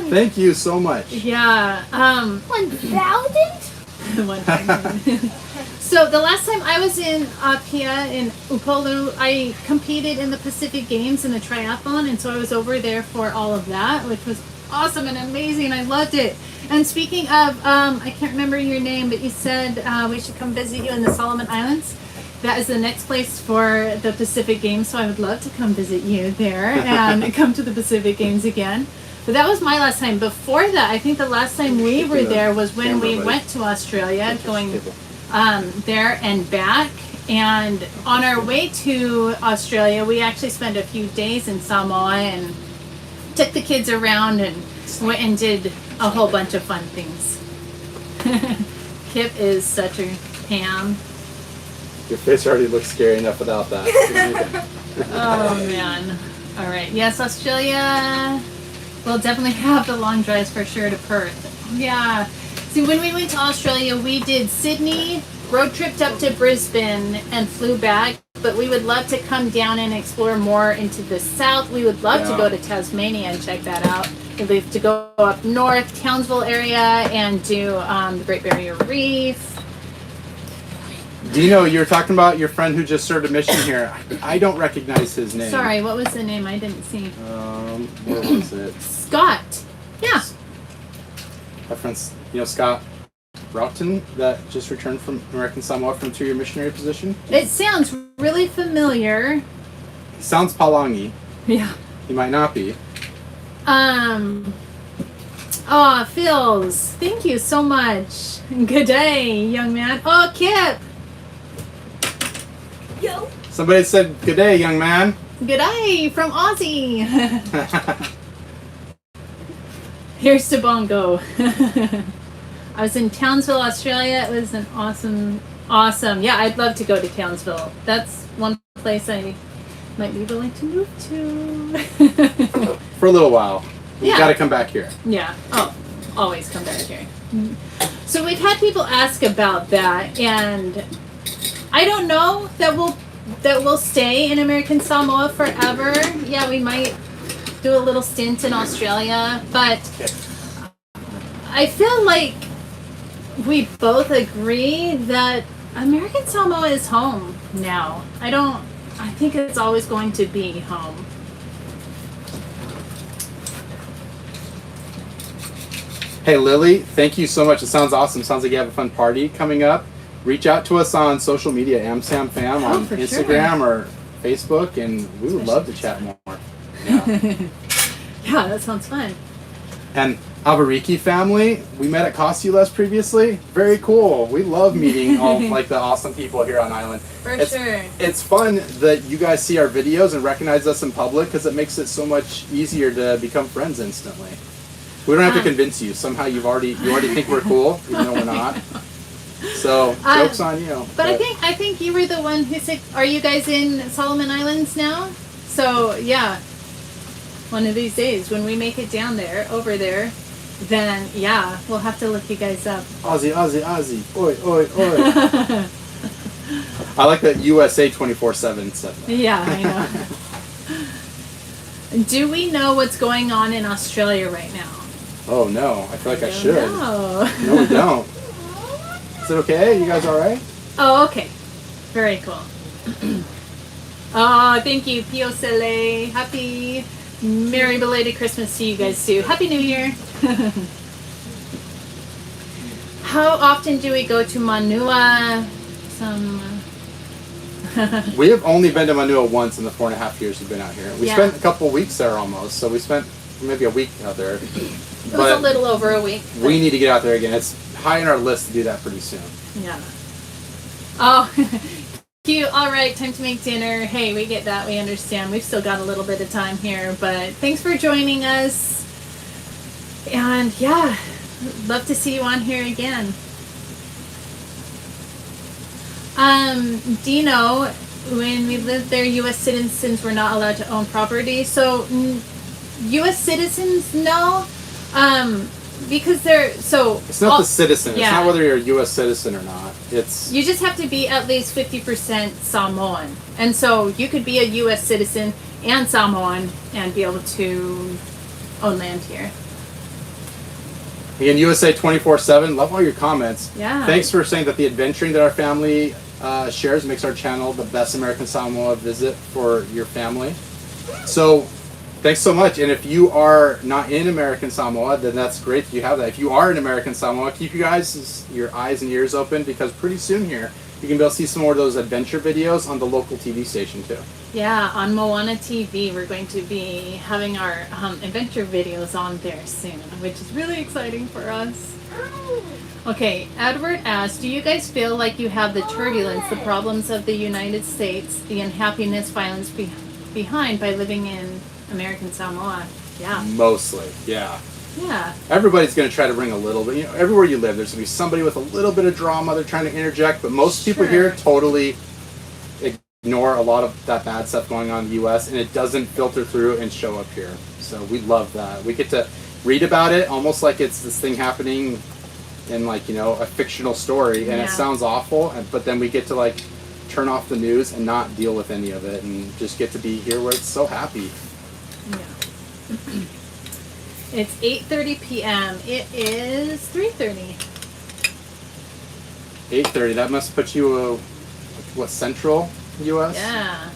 Thank you so much. Yeah. 1,000? 100. So the last time I was in Apia in Upolu, I competed in the Pacific Games in the triathlon, and so I was over there for all of that, which was awesome and amazing. I loved it. And speaking of, I can't remember your name, but you said we should come visit you in the Solomon Islands. That is the next place for the Pacific Games, so I would love to come visit you there and come to the Pacific Games again. But that was my last time. Before that, I think the last time we were there was when we went to Australia, going there and back. And on our way to Australia, we actually spent a few days in Samoa and took the kids around and went and did a whole bunch of fun things. Kip is such a ham. Your face already looks scary enough without that. Oh man. All right. Yes, Australia. We'll definitely have the long drives for sure to Perth. Yeah. See, when we went to Australia, we did Sydney, road tripped up to Brisbane, and flew back. But we would love to come down and explore more into the south. We would love to go to Tasmania and check that out. We'd love to go up north, Townsville area, and do the Great Barrier Reef. Dino, you were talking about your friend who just served a mission here. I don't recognize his name. Sorry, what was the name? I didn't see. Where was it? Scott. Yeah. My friend, Scott Broughton, that just returned from American Samoa from 2-year missionary position. It sounds really familiar. He sounds Palangi. Yeah. He might not be. Phils, thank you so much. Good day, young man. Oh, Kip. Yo. Somebody said, "Good day, young man." Good day from Aussie. Here's to Bongo. I was in Townsville, Australia. It was an awesome. Yeah, I'd love to go to Townsville. That's one place I might be willing to move to. For a little while. You Yeah. got to come back here. Yeah. Oh, always come back here. So we've had people ask about that, and I don't know that we'll stay in American Samoa forever. Yeah, we might do a little stint in Australia, but I feel like we both agree that American Samoa is home now. I think it's always going to be home. Hey, Lily, thank you so much. It sounds awesome. Sounds like you have a fun party coming up. Reach out to us on social media, AmSamFam on for Instagram or Facebook, and we would love to chat more. Yeah. Yeah, that sounds fun. And Avariki family, we met at Costules previously. Very cool. We love meeting all like the awesome people here on island. Sure. It's fun that you guys see our videos and recognize us in public, because it makes it so much easier to become friends instantly. We don't have to convince you. Somehow you already think we're cool, even though we're not. So joke's on you. But I think you were the one who said, "Are you guys in Solomon Islands now?" So yeah, one of these days when we make it down there, over there, then yeah, we'll have to look you guys up. Aussie, Aussie, Aussie. Oi, oi, oi. I like that USA 24/7 stuff. Yeah, I know. Do we know what's going on in Australia right now? Oh no, I feel like I should. No. No, we don't. Is it okay? You guys all right? Oh, okay. Very cool. Oh, thank you, Pio Sele. Happy Merry belated Christmas to you guys too. Happy New Year. How often do we go to Manu'a? We have only been to Manu'a once in the 4.5 years we've been out here. We spent a couple weeks there almost, so we spent maybe a week out there. It was a little over a week. We need to get out there again. It's high on our list to do that pretty soon. Yeah. Oh, cute. All right, time to make dinner. Hey, we get that. We understand. We've still got a little bit of time here, but thanks for joining us. And yeah, love to see you on here again. Do you know, when we lived there, U.S. citizens were not allowed to own property. So U.S. citizens, no. Because they're so. It's not the citizen. Yeah. It's not whether you're a U.S. citizen or not. It's. You just have to be at least 50% Samoan, and so you could be a U.S. citizen and Samoan and be able to own land here. Again, USA 24/7. Love all your comments. Yeah. Thanks for saying that the adventuring that our family shares makes our channel the best American Samoa visit for your family. So, thanks so much. And if you are not in American Samoa, then that's great that you have that. If you are in American Samoa, keep your eyes and ears open, because pretty soon here you can be able to see some more of those adventure videos on the local TV station too. Yeah, on Moana TV, we're going to be having our adventure videos on there soon, which is really exciting for us. Okay, Edward asks, do you guys feel like you have the turbulence, the problems of the United States, the unhappiness, violence behind by living in American Samoa? Yeah. Mostly, yeah. Yeah. Everybody's going to try to bring a little bit. You know, everywhere you live, there's going to be somebody with a little bit of drama. They're trying to interject, but most people here totally ignore a lot of that bad stuff going on in the U.S., and it doesn't filter through and show up here. So we love that. We get to read about it almost like it's this thing happening in, like, you know, a fictional story, and it sounds awful, but then we get to, like, turn off the news and not deal with any of it and just get to be here where it's so happy. Yeah. It's 8:30 p.m. It is 3:30. 8:30. That must put you, what, central U.S.? Yeah.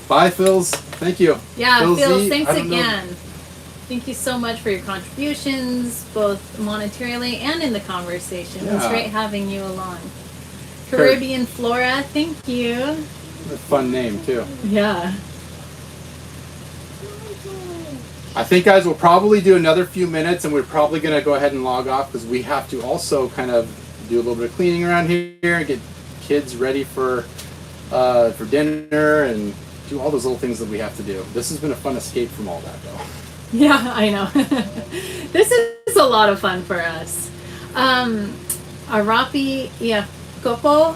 Bye, Phils. Thank you. Yeah, Phils, thanks I don't know. again. Thank you so much for your contributions, both monetarily and in the conversation. It was great having you along. Caribbean Flora, thank you. A fun name, too. Yeah. I think, guys, we'll probably do another few minutes, and we're probably going to go ahead and log off, because we have to also kind of do a little bit of cleaning around here and get kids ready for dinner and do all those little things that we have to do. This has been a fun escape from all that, though. Yeah, I know. This is a lot of fun for us. Arapi Kopo,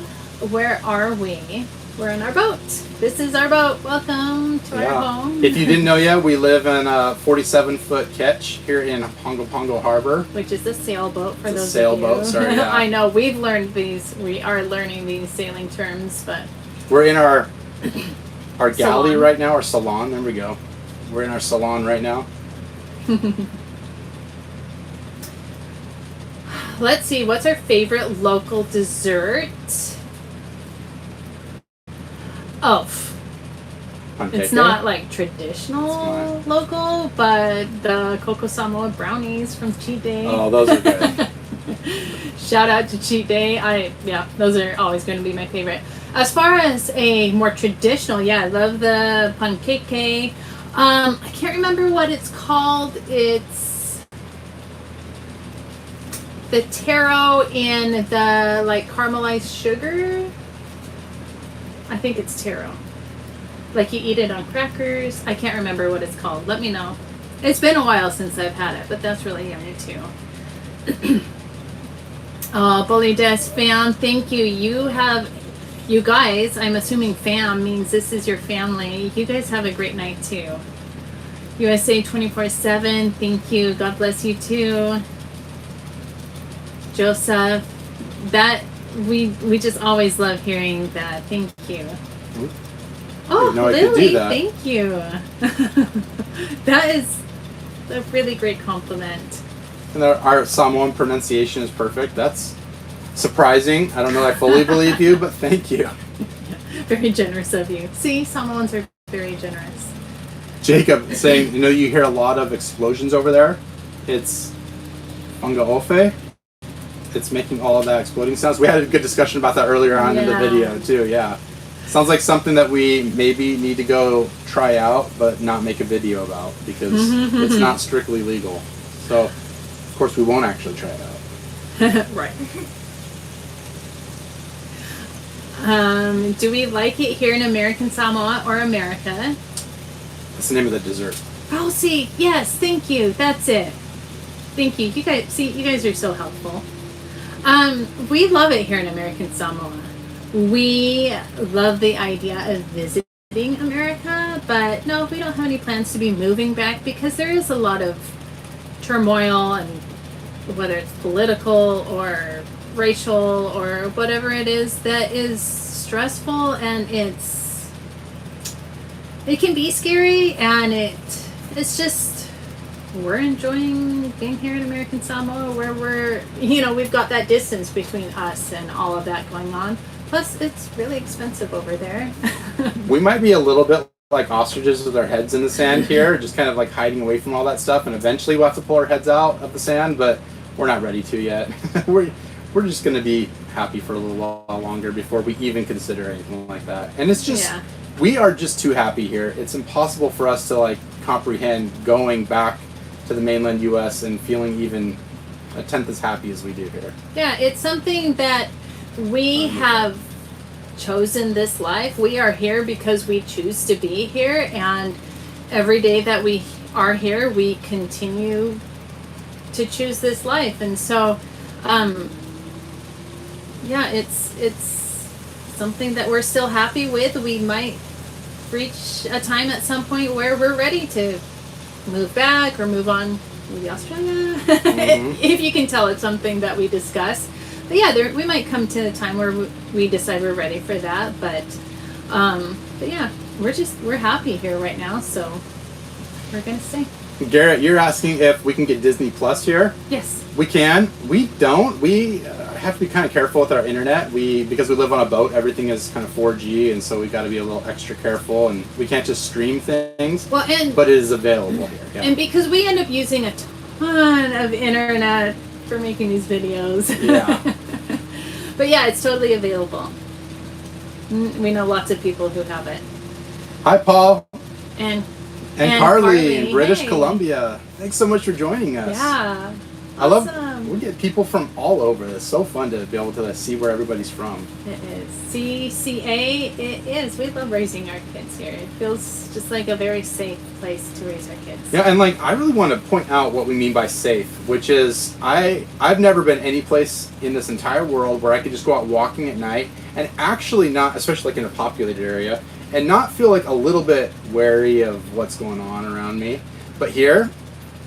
where are we? We're in our boat. This is our boat. Welcome to our home. If you didn't know yet, we live in a 47-foot ketch here in Pango Harbor. Which is a sailboat for those of you. Sailboat, sorry. Yeah. I know, we've learned these. We are learning these sailing terms, but... We're in our galley salon. right now, our salon. There we go. We're in our salon right now. Let's see, what's our favorite local dessert? Oh, it's not like traditional local, but the Coco Samoa brownies from Cheat Day. Oh, those are good. Shout out to Cheat Day. Those are always going to be my favorite. As far as a more traditional, I love the pancake. I can't remember what it's called. It's the taro in the like caramelized sugar. I think it's taro. Like you eat it on crackers. I can't remember what it's called. Let me know. It's been a while since I've had it, but that's really yummy too. Oh, Bully Des fam, thank you. you guys, I'm assuming fam means this is your family. You guys have a great night too. USA 24/7, thank you. God bless you too. Joseph, that we just always love hearing that. Thank you. Oh, no, Lily, thank you. That is a really great compliment. And our Samoan pronunciation is perfect. That's surprising. I don't know I fully believe you, but thank you. Very generous of you. See, Samoans are very generous. Jacob saying, you hear a lot of explosions over there. It's Pango. It's making all of that exploding sounds. We had a good discussion about that earlier on in the video too. Yeah. Sounds like something that we maybe need to go try out, but not make a video about because it's not strictly legal. So, of course, we won't actually try it out. Right. Do we like it here in American Samoa or America? That's the name of the dessert. Oh, see, yes, thank you. That's it. Thank you. You guys are so helpful. We love it here in American Samoa. We love the idea of visiting America, but no, we don't have any plans to be moving back because there is a lot of turmoil, and whether it's political or racial or whatever it is, that is stressful, and it can be scary, and it's just we're enjoying being here in American Samoa where we've got that distance between us and all of that going on. Plus, it's really expensive over there. We might be a little bit like ostriches with our heads in the sand here, just kind of like hiding away from all that stuff, and eventually we'll have to pull our heads out of the sand, but we're not ready to yet. We're just going to be happy for a little while longer before we even consider anything like that. And it's just, we are just too happy here. It's impossible for us to like comprehend going back to the mainland U.S. and feeling even a tenth as happy as we do here. Yeah, it's something that we have chosen this life. We are here because we choose to be here, and every day that we are here, we continue to choose this life. And so, it's something that we're still happy with. We might reach a time at some point where we're ready to move back or move on, maybe Australia. If you can tell, it's something that we discuss. But yeah, we might come to a time where we decide we're ready for that. But yeah, we're happy here right now, so we're gonna stay. Garrett, you're asking if we can get Disney Plus here? Yes. We can. We don't. We have to be kind of careful with our internet. Because we live on a boat, everything is kind of 4G, and so we got to be a little extra careful, and we can't just stream things. Well, but it is available here. Yeah. And because we end up using a ton of internet for making these videos. Yeah. But yeah, it's totally available. We know lots of people who have it. Hi, Paul. And Carly in British Columbia. Thanks so much for joining us. Yeah. I love, we get people from all over. It's so fun to be able to see where everybody's from. It is. CCA, it is. We love raising our kids here. It feels just like a very safe place to raise our kids. Yeah, and like I really want to point out what we mean by safe, which is I've never been any place in this entire world where I could just go out walking at night and actually not, especially like in a populated area, and not feel like a little bit wary of what's going on around me. But here,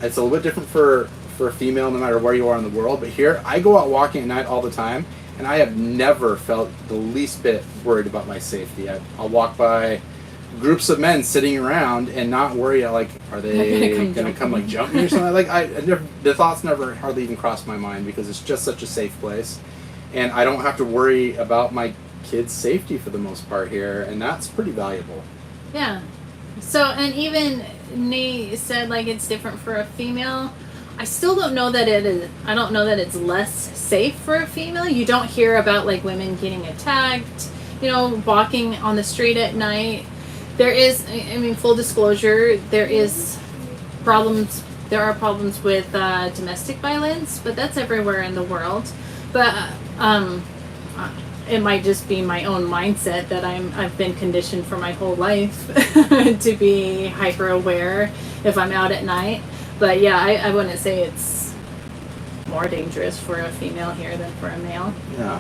it's a little bit different for a female no matter where you are in the world. But here, I go out walking at night all the time, and I have never felt the least bit worried about my safety. I'll walk by groups of men sitting around and not worry, like, are they going to come like jump me or something? Like, the thoughts never hardly even cross my mind because it's just such a safe place. And I don't have to worry about my kids' safety for the most part here, and that's pretty valuable. Yeah. So, and even Nate said like it's different for a female. I still don't know that it is. I don't know that it's less safe for a female. You don't hear about like women getting attacked, walking on the street at night. There is, I mean, full disclosure, there is problems. There are problems with domestic violence, but that's everywhere in the world. But it might just be my own mindset that I've been conditioned for my whole life to be hyper aware if I'm out at night. But yeah, I wouldn't say it's more dangerous for a female here than for a male. Yeah.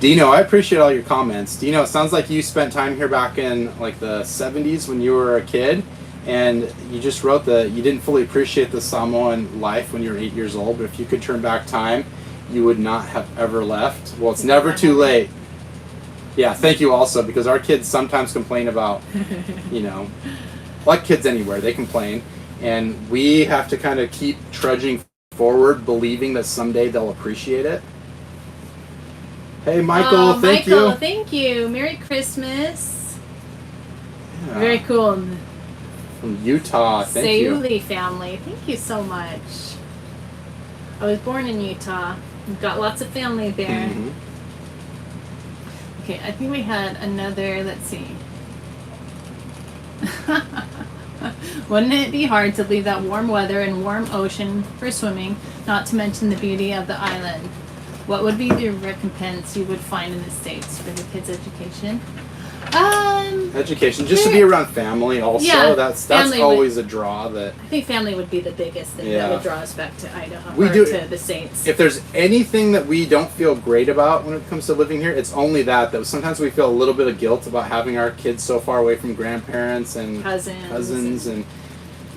Dino, I appreciate all your comments. Dino, it sounds like you spent time here back in like the 70s when you were a kid, and you just wrote that you didn't fully appreciate the Samoan life when you were 8 years old, but if you could turn back time, you would not have ever left. Well, it's never too late. Yeah, thank you also, because our kids sometimes complain about, you know, like kids anywhere, they complain, and we have to kind of keep trudging forward, believing that someday they'll appreciate it. Hey, Michael, thank you. Michael, thank you. Merry Christmas. Yeah. Very cool. From Utah, thank you. Sayuli family, thank you so much. I was born in Utah. We've got lots of family there. Mhm. Okay, I think we had another, let's see. Wouldn't it be hard to leave that warm weather and warm ocean for swimming, not to mention the beauty of the island? What would be the recompense you would find in the States for the kids' education? Education, just to be around family also. Yeah, that's family always a draw that I think family would be the biggest thing that would draw us back to Idaho We or do- to the States. if there's anything that we don't feel great about when it comes to living here, it's only that sometimes we feel a little bit of guilt about having our kids so far away from grandparents and cousins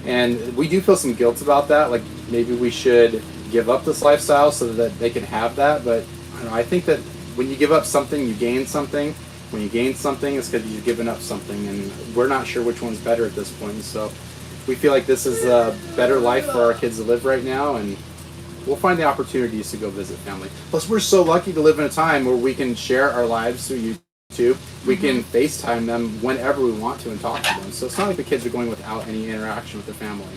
and we do feel some guilt about that. Like maybe we should give up this lifestyle so that they can have that. But I don't know, I think that when you give up something, you gain something. When you gain something, it's because you've given up something, and we're not sure which one's better at this point. So we feel like this is a better life for our kids to live right now, and we'll find the opportunities to go visit family. Plus, we're so lucky to live in a time where we can share our lives through YouTube. We can FaceTime them whenever we want to and talk to them. So it's not like the kids are going without any interaction with their family.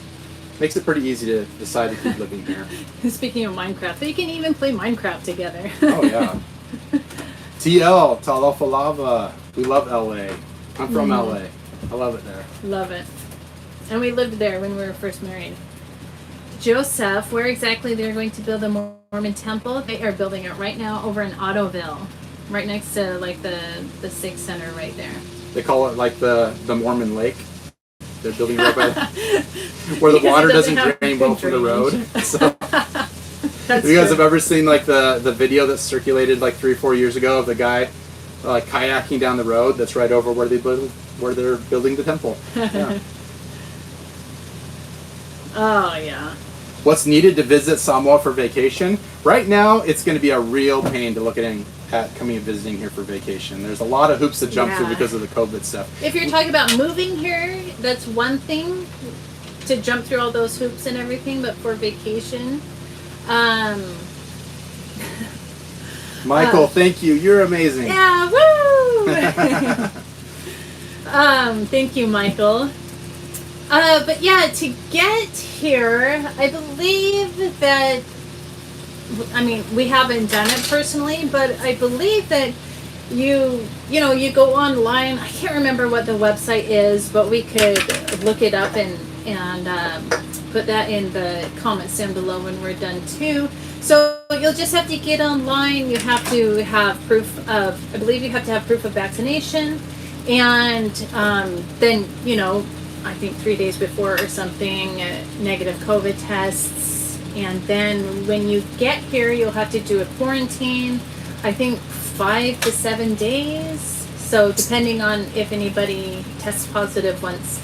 Makes it pretty easy to decide to keep living here. Speaking of Minecraft, they can even play Minecraft together. Oh, yeah. TL, Talofalava. We love LA. I'm from LA. I love it there. Love it. And we lived there when we were first married. Joseph, where exactly they're going to build a Mormon temple? They are building it right now over in Ottoville, right next to like the Sikh Center right there. They call it like the Mormon Lake. They're building it right by where the water doesn't drain well from the road. So. Have you guys have ever seen like the video that circulated like 3 or 4 years ago of the guy like kayaking down the road that's right over where they're building the temple? Yeah. Oh yeah. What's needed to visit Samoa for vacation? Right now, it's going to be a real pain to look at coming and visiting here for vacation. There's a lot of hoops to jump through because of the COVID stuff. If you're talking about moving here, that's one thing to jump through all those hoops and everything, but for vacation. Michael, thank you. You're amazing. Yeah, woo! Thank you, Michael. But yeah, to get here, I believe that, I mean, we haven't done it personally, but I believe that you go online. I can't remember what the website is, but we could look it up and put that in the comments down below when we're done too. So you'll just have to get online. You have to have proof of, I believe you have to have proof of vaccination, and then, I think 3 days before or something, negative COVID tests. And then when you get here, you'll have to do a quarantine, I think 5 to 7 days. So depending on if anybody tests positive once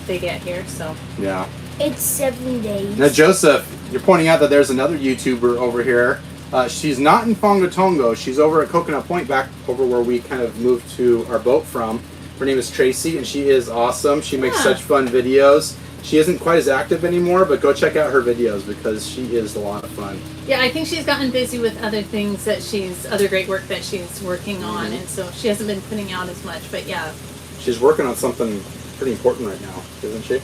they get here. So yeah. It's 7 days. Now, Joseph, you're pointing out that there's another YouTuber over here. She's not in Fongatongo. She's over at Coconut Point, back over where we kind of moved to our boat from. Her name is Tracy, and she is awesome. She makes such fun videos. She isn't quite as active anymore, but go check out her videos because she is a lot of fun. Yeah, I think she's gotten busy with other things that other great work that she's working on, and so she hasn't been putting out as much, but yeah. She's working on something pretty important right now, isn't she?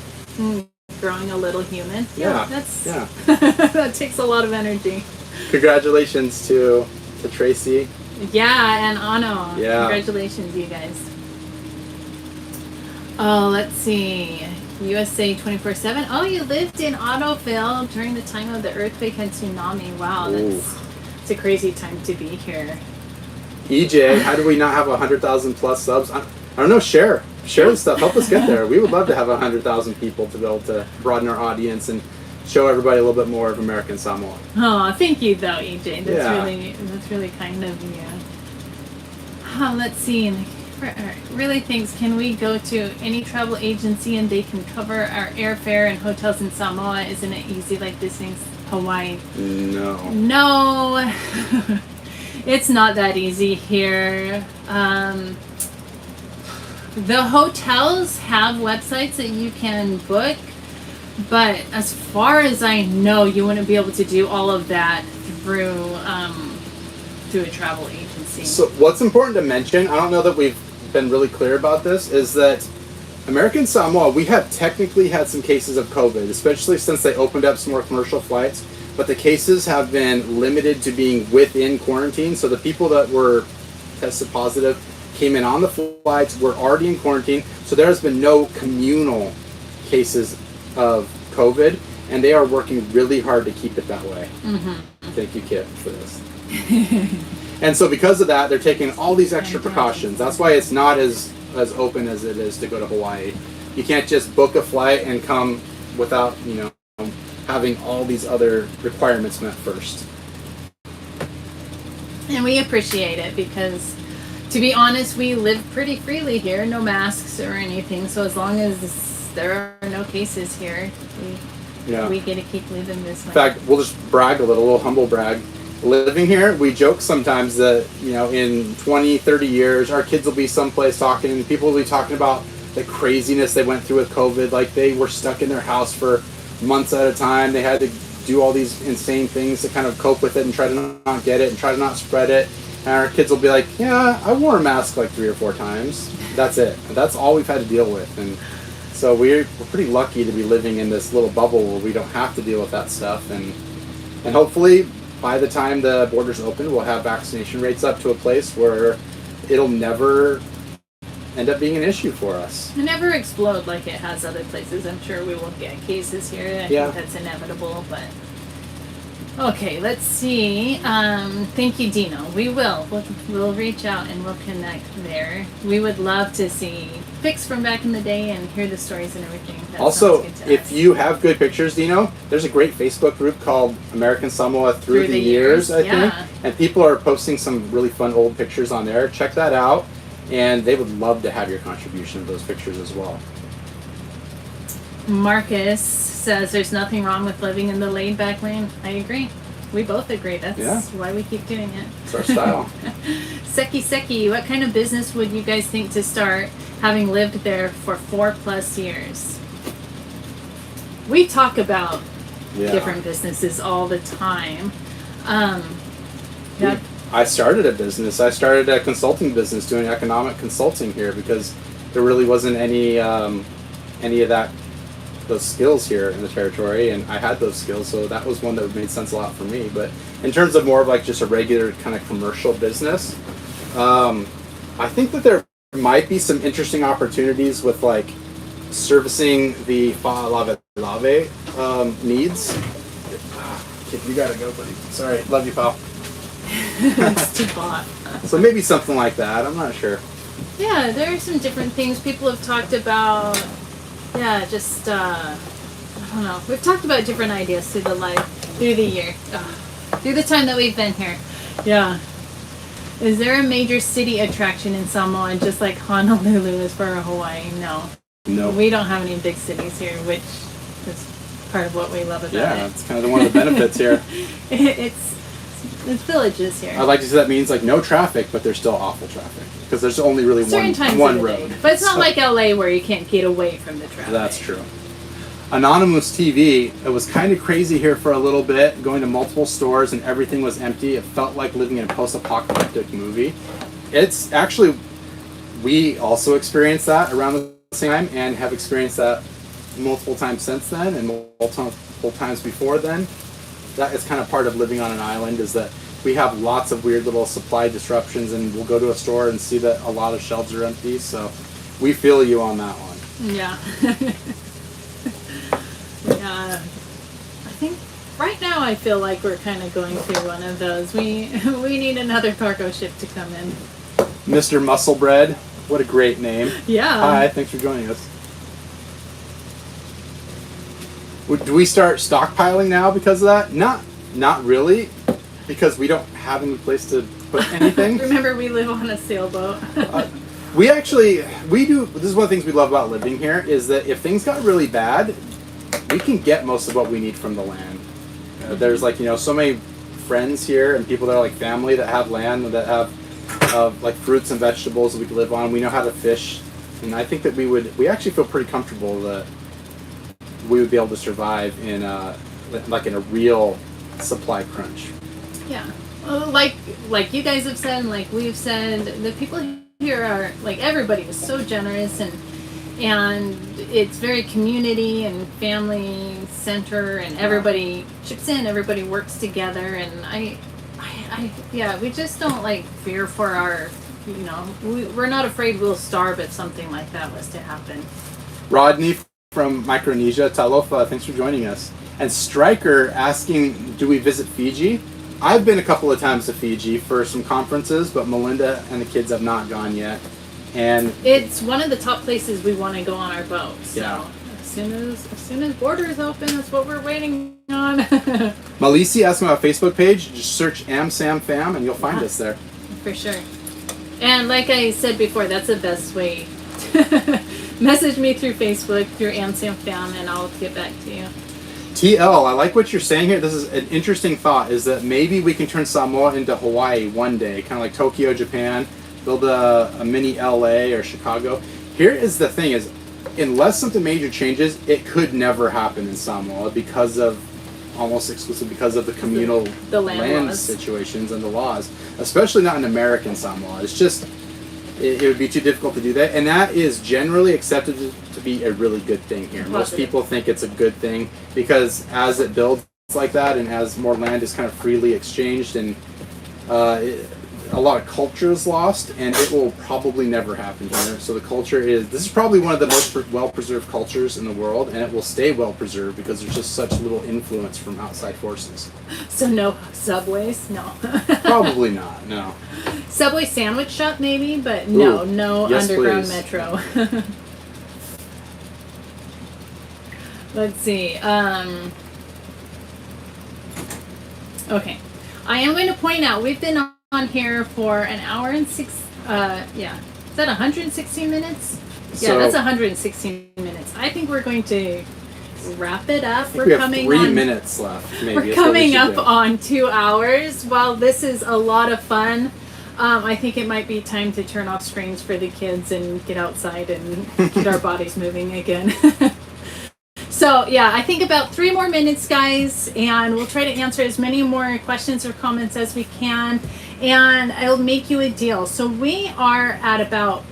Growing a little human. Yeah. That takes a lot of energy. Congratulations to Tracy. Yeah, and Ano. Yeah. Congratulations, you guys. Oh, let's see. USA 24/7. Oh, you lived in Ottoville during the time of the earthquake and tsunami. Wow, it's a crazy time to be here. EJ, how do we not have 100,000 plus subs? I don't know. Share the stuff. Help us get there. We would love to have 100,000 people to be able to broaden our audience and show everybody a little bit more of American Samoa. Oh, thank you though, EJ. That's really kind of you. let's see. Really thinks, can we go to any travel agency and they can cover our airfare and hotels in Samoa? Isn't it easy like visiting Hawaii? No. No. It's not that easy here. The hotels have websites that you can book, but as far as I know, you wouldn't be able to do all of that through a travel agency. So what's important to mention, I don't know that we've been really clear about this, is that American Samoa, we have technically had some cases of COVID, especially since they opened up some more commercial flights, but the cases have been limited to being within quarantine. So the people that were tested positive came in on the flights, were already in quarantine, so there has been no communal cases of COVID, and they are working really hard to keep it that way. Mm-hmm. Thank you, Kit, for this. And so because of that, they're taking all these extra precautions. That's why it's not as open as it is to go to Hawaii. You can't just book a flight and come without, having all these other requirements met first. And we appreciate it because, to be honest, we live pretty freely here, no masks or anything. So as long as there are no cases here, we get to keep living this way. In fact, we'll just brag a little humble brag. Living here, we joke sometimes that, in 20, 30 years, our kids will be someplace talking, and people will be talking about the craziness they went through with COVID. Like, they were stuck in their house for months at a time. They had to do all these insane things to kind of cope with it and try to not get it and try to not spread it. And our kids will be like, yeah, I wore a mask like 3 or 4 times. That's it. That's all we've had to deal with. And so we're pretty lucky to be living in this little bubble where we don't have to deal with that stuff. And hopefully, by the time the borders open, we'll have vaccination rates up to a place where it'll never end up being an issue for us. It never explode like it has other places. I'm sure we will get cases here. I think that's inevitable, but okay, let's see. Thank you, Dino. We'll reach out and we'll connect there. We would love to see pics from back in the day and hear the stories and everything. That also, sounds good to if us. you have good pictures, Dino, there's a great Facebook group called American Samoa Through the Years, I think. And people are posting some really fun old pictures on there. Check that out. And they would love to have your contribution of those pictures as well. Marcus says there's nothing wrong with living in the laid-back lane. I agree. We both agree. That's why we keep doing it. It's our style. Seki, what kind of business would you guys think to start, having lived there for 4+ years? We talk about different businesses all the time. I started a business. I started a consulting business doing economic consulting here because there really wasn't any of those skills here in the territory, and I had those skills, so that was one that made sense a lot for me. But in terms of more of like just a regular kind of commercial business, I think that there might be some interesting opportunities with like servicing the fa'alave needs. Kid, you gotta go, buddy. Sorry, love you, pal. It's too hot. So maybe something like that. I'm not sure. Yeah, there are some different things people have talked about. Yeah, just I don't know. We've talked about different ideas through the year, through the time that we've been here. Yeah. Is there a major city attraction in Samoa, just like Honolulu is for Hawaii? No. We don't have any big cities here, which is part of what we love about it. Yeah, it's kind of one of the benefits here. It's villages here. I'd like to say that means like no traffic, but there's still awful traffic because there's only really one road. But it's not like LA where you can't get away from the traffic. That's true. Anonymous TV, it was kind of crazy here for a little bit, going to multiple stores and everything was empty. It felt like living in a post-apocalyptic movie. It's actually, we also experienced that around the same time and have experienced that multiple times since then and multiple times before then. That is kind of part of living on an island, is that we have lots of weird little supply disruptions, and we'll go to a store and see that a lot of shelves are empty, so we feel you on that one. Yeah. Yeah. I think right now I feel like we're kind of going through one of those. We need another cargo ship to come in. Mr. Musclebread, what a great name. Yeah. Hi, thanks for joining us. Do we start stockpiling now because of that? Not really, because we don't have any place to put anything. Remember, we live on a sailboat. We do. This is one of the things we love about living here is that if things got really bad, we can get most of what we need from the land. There's like so many friends here and people that are like family that have land and that have like fruits and vegetables that we can live on. We know how to fish, and I think that we actually feel pretty comfortable that we would be able to survive in a real supply crunch. Yeah, like you guys have said, and like we've said, the people here are like everybody is so generous and it's very community and family center, and everybody chips in, everybody works together, and I we just don't like fear for our, we're not afraid we'll starve if something like that was to happen. Rodney from Micronesia, Talofa, thanks for joining us. And Stryker asking, do we visit Fiji? I've been a couple of times to Fiji for some conferences, but Melinda and the kids have not gone yet. And it's one of the top places we want to go on our boat. So yeah. as soon as borders open, that's what we're waiting on. Malisi asking about our Facebook page. Just search AmSamFam and you'll find us there. For sure. And like I said before, that's the best way. Message me through Facebook, through AmSamFam, and I'll get back to you. TL, I like what you're saying here. This is an interesting thought, is that maybe we can turn Samoa into Hawaii one day, kind of like Tokyo, Japan, build a mini LA or Chicago. Here is the thing is, unless something major changes, it could never happen in Samoa almost exclusively because of the communal the land laws. Situations and the laws, especially not in American Samoa. It's just, it would be too difficult to do that, and that is generally accepted to be a really good thing here. Most people think it's a good thing because as it builds like that and as more land is kind of freely exchanged and a lot of culture is lost, and it will probably never happen here. So the culture this is probably one of the most well-preserved cultures in the world, and it will stay well-preserved because there's just such little influence from outside forces. So no subways? No. Probably not, no. Subway sandwich shop maybe, but no yes, underground please. metro. Let's see. Okay. I am going to point out, we've been on here for an hour and is that 116 minutes? So, that's 116 minutes. I think we're going to wrap it up. We have 3 minutes left, maybe. We're coming up on 2 hours. While this is a lot of fun, I think it might be time to turn off screens for the kids and get outside and get our bodies moving again. So yeah, I think about 3 more minutes, guys, and we'll try to answer as many more questions or comments as we can, and I'll make you a deal. So we are at about,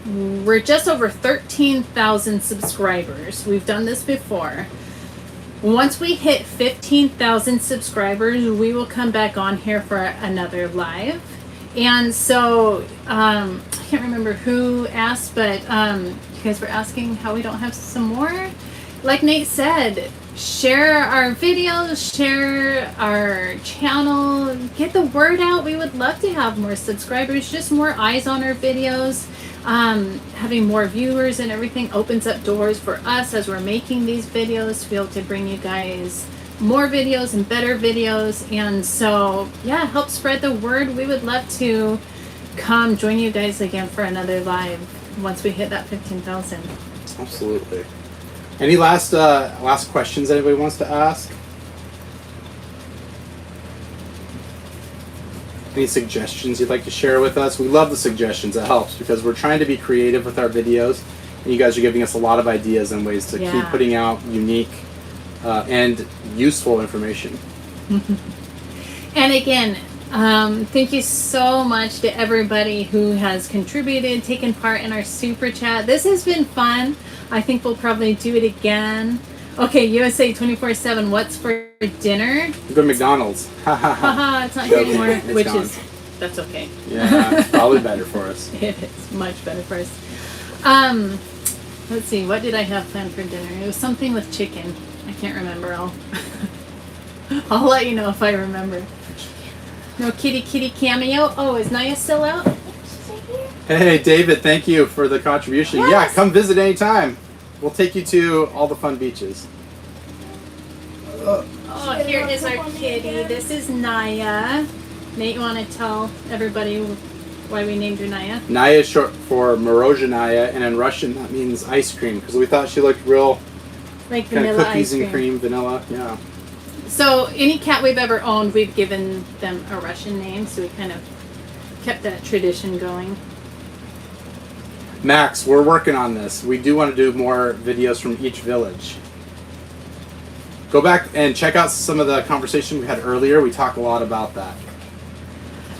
we're just over 13,000 subscribers. We've done this before. Once we hit 15,000 subscribers, we will come back on here for another live. And so, I can't remember who asked, but you guys were asking how we don't have some more. Like Nate said, share our videos, share our channel, get the word out. We would love to have more subscribers, just more eyes on our videos. Having more viewers and everything opens up doors for us as we're making these videos to be able to bring you guys more videos and better videos. And so yeah, help spread the word. We would love to come join you guys again for another live once we hit that 15,000. Absolutely. Any last questions anybody wants to ask? Any suggestions you'd like to share with us? We love the suggestions. It helps because we're trying to be creative with our videos, and you guys are giving us a lot of ideas and ways to keep putting out unique and useful information. And again, thank you so much to everybody who has contributed, taken part in our super chat. This has been fun. I think we'll probably do it again. Okay, USA 24/7. What's for dinner? Go to McDonald's. Haha, it's not here anymore. It's gone. That's okay. Yeah, it's probably better for us. It is much better for us. Let's see. What did I have planned for dinner? It was something with chicken. I can't remember. I'll let you know if I remember. No kitty cameo. Oh, is Naya still out? Hey, David, thank you for the contribution. Yes. Yeah, come visit anytime. We'll take you to all the fun beaches. Oh, here is our kitty. This is Naya. Nate, you want to tell everybody why we named her Naya? Naya is short for Morozhanaya, and in Russian that means ice cream, because we thought she looked real Like kind of vanilla cookies ice and cream, vanilla, yeah. So any cat we've ever owned, we've given them a Russian name, so we kind of kept that tradition going. Max, we're working on this. We do want to do more videos from each village. Go back and check out some of the conversation we had earlier. We talk a lot about that.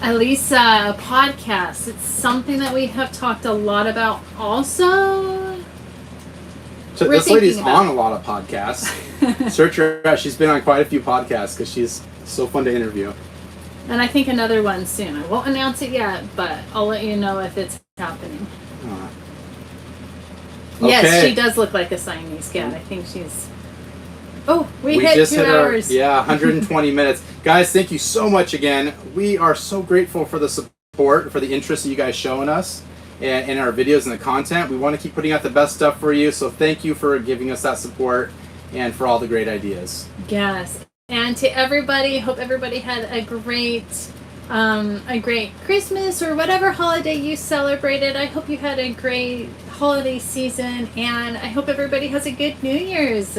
Elisa podcast. It's something that we have talked a lot about also. So this lady's on a lot of podcasts. Search her out. She's been on quite a few podcasts because she's so fun to interview. And I think another one soon. I won't announce it yet, but I'll let you know if it's happening. Okay. Yes, she does look like a Siamese cat. I think she's... Oh, we hit just 2 hit hours. 120 minutes. Guys, thank you so much again. We are so grateful for the support, for the interest that you guys showing us in our videos and the content. We want to keep putting out the best stuff for you, so thank you for giving us that support and for all the great ideas. Yes. And to everybody, hope everybody had a great Christmas or whatever holiday you celebrated. I hope you had a great holiday season, and I hope everybody has a good New Year's.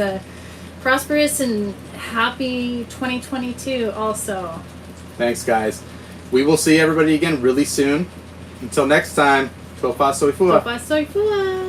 Prosperous and happy 2022 also. Thanks, guys. We will see everybody again really soon. Until next time, Tofa Soifua. Tofa Soifua.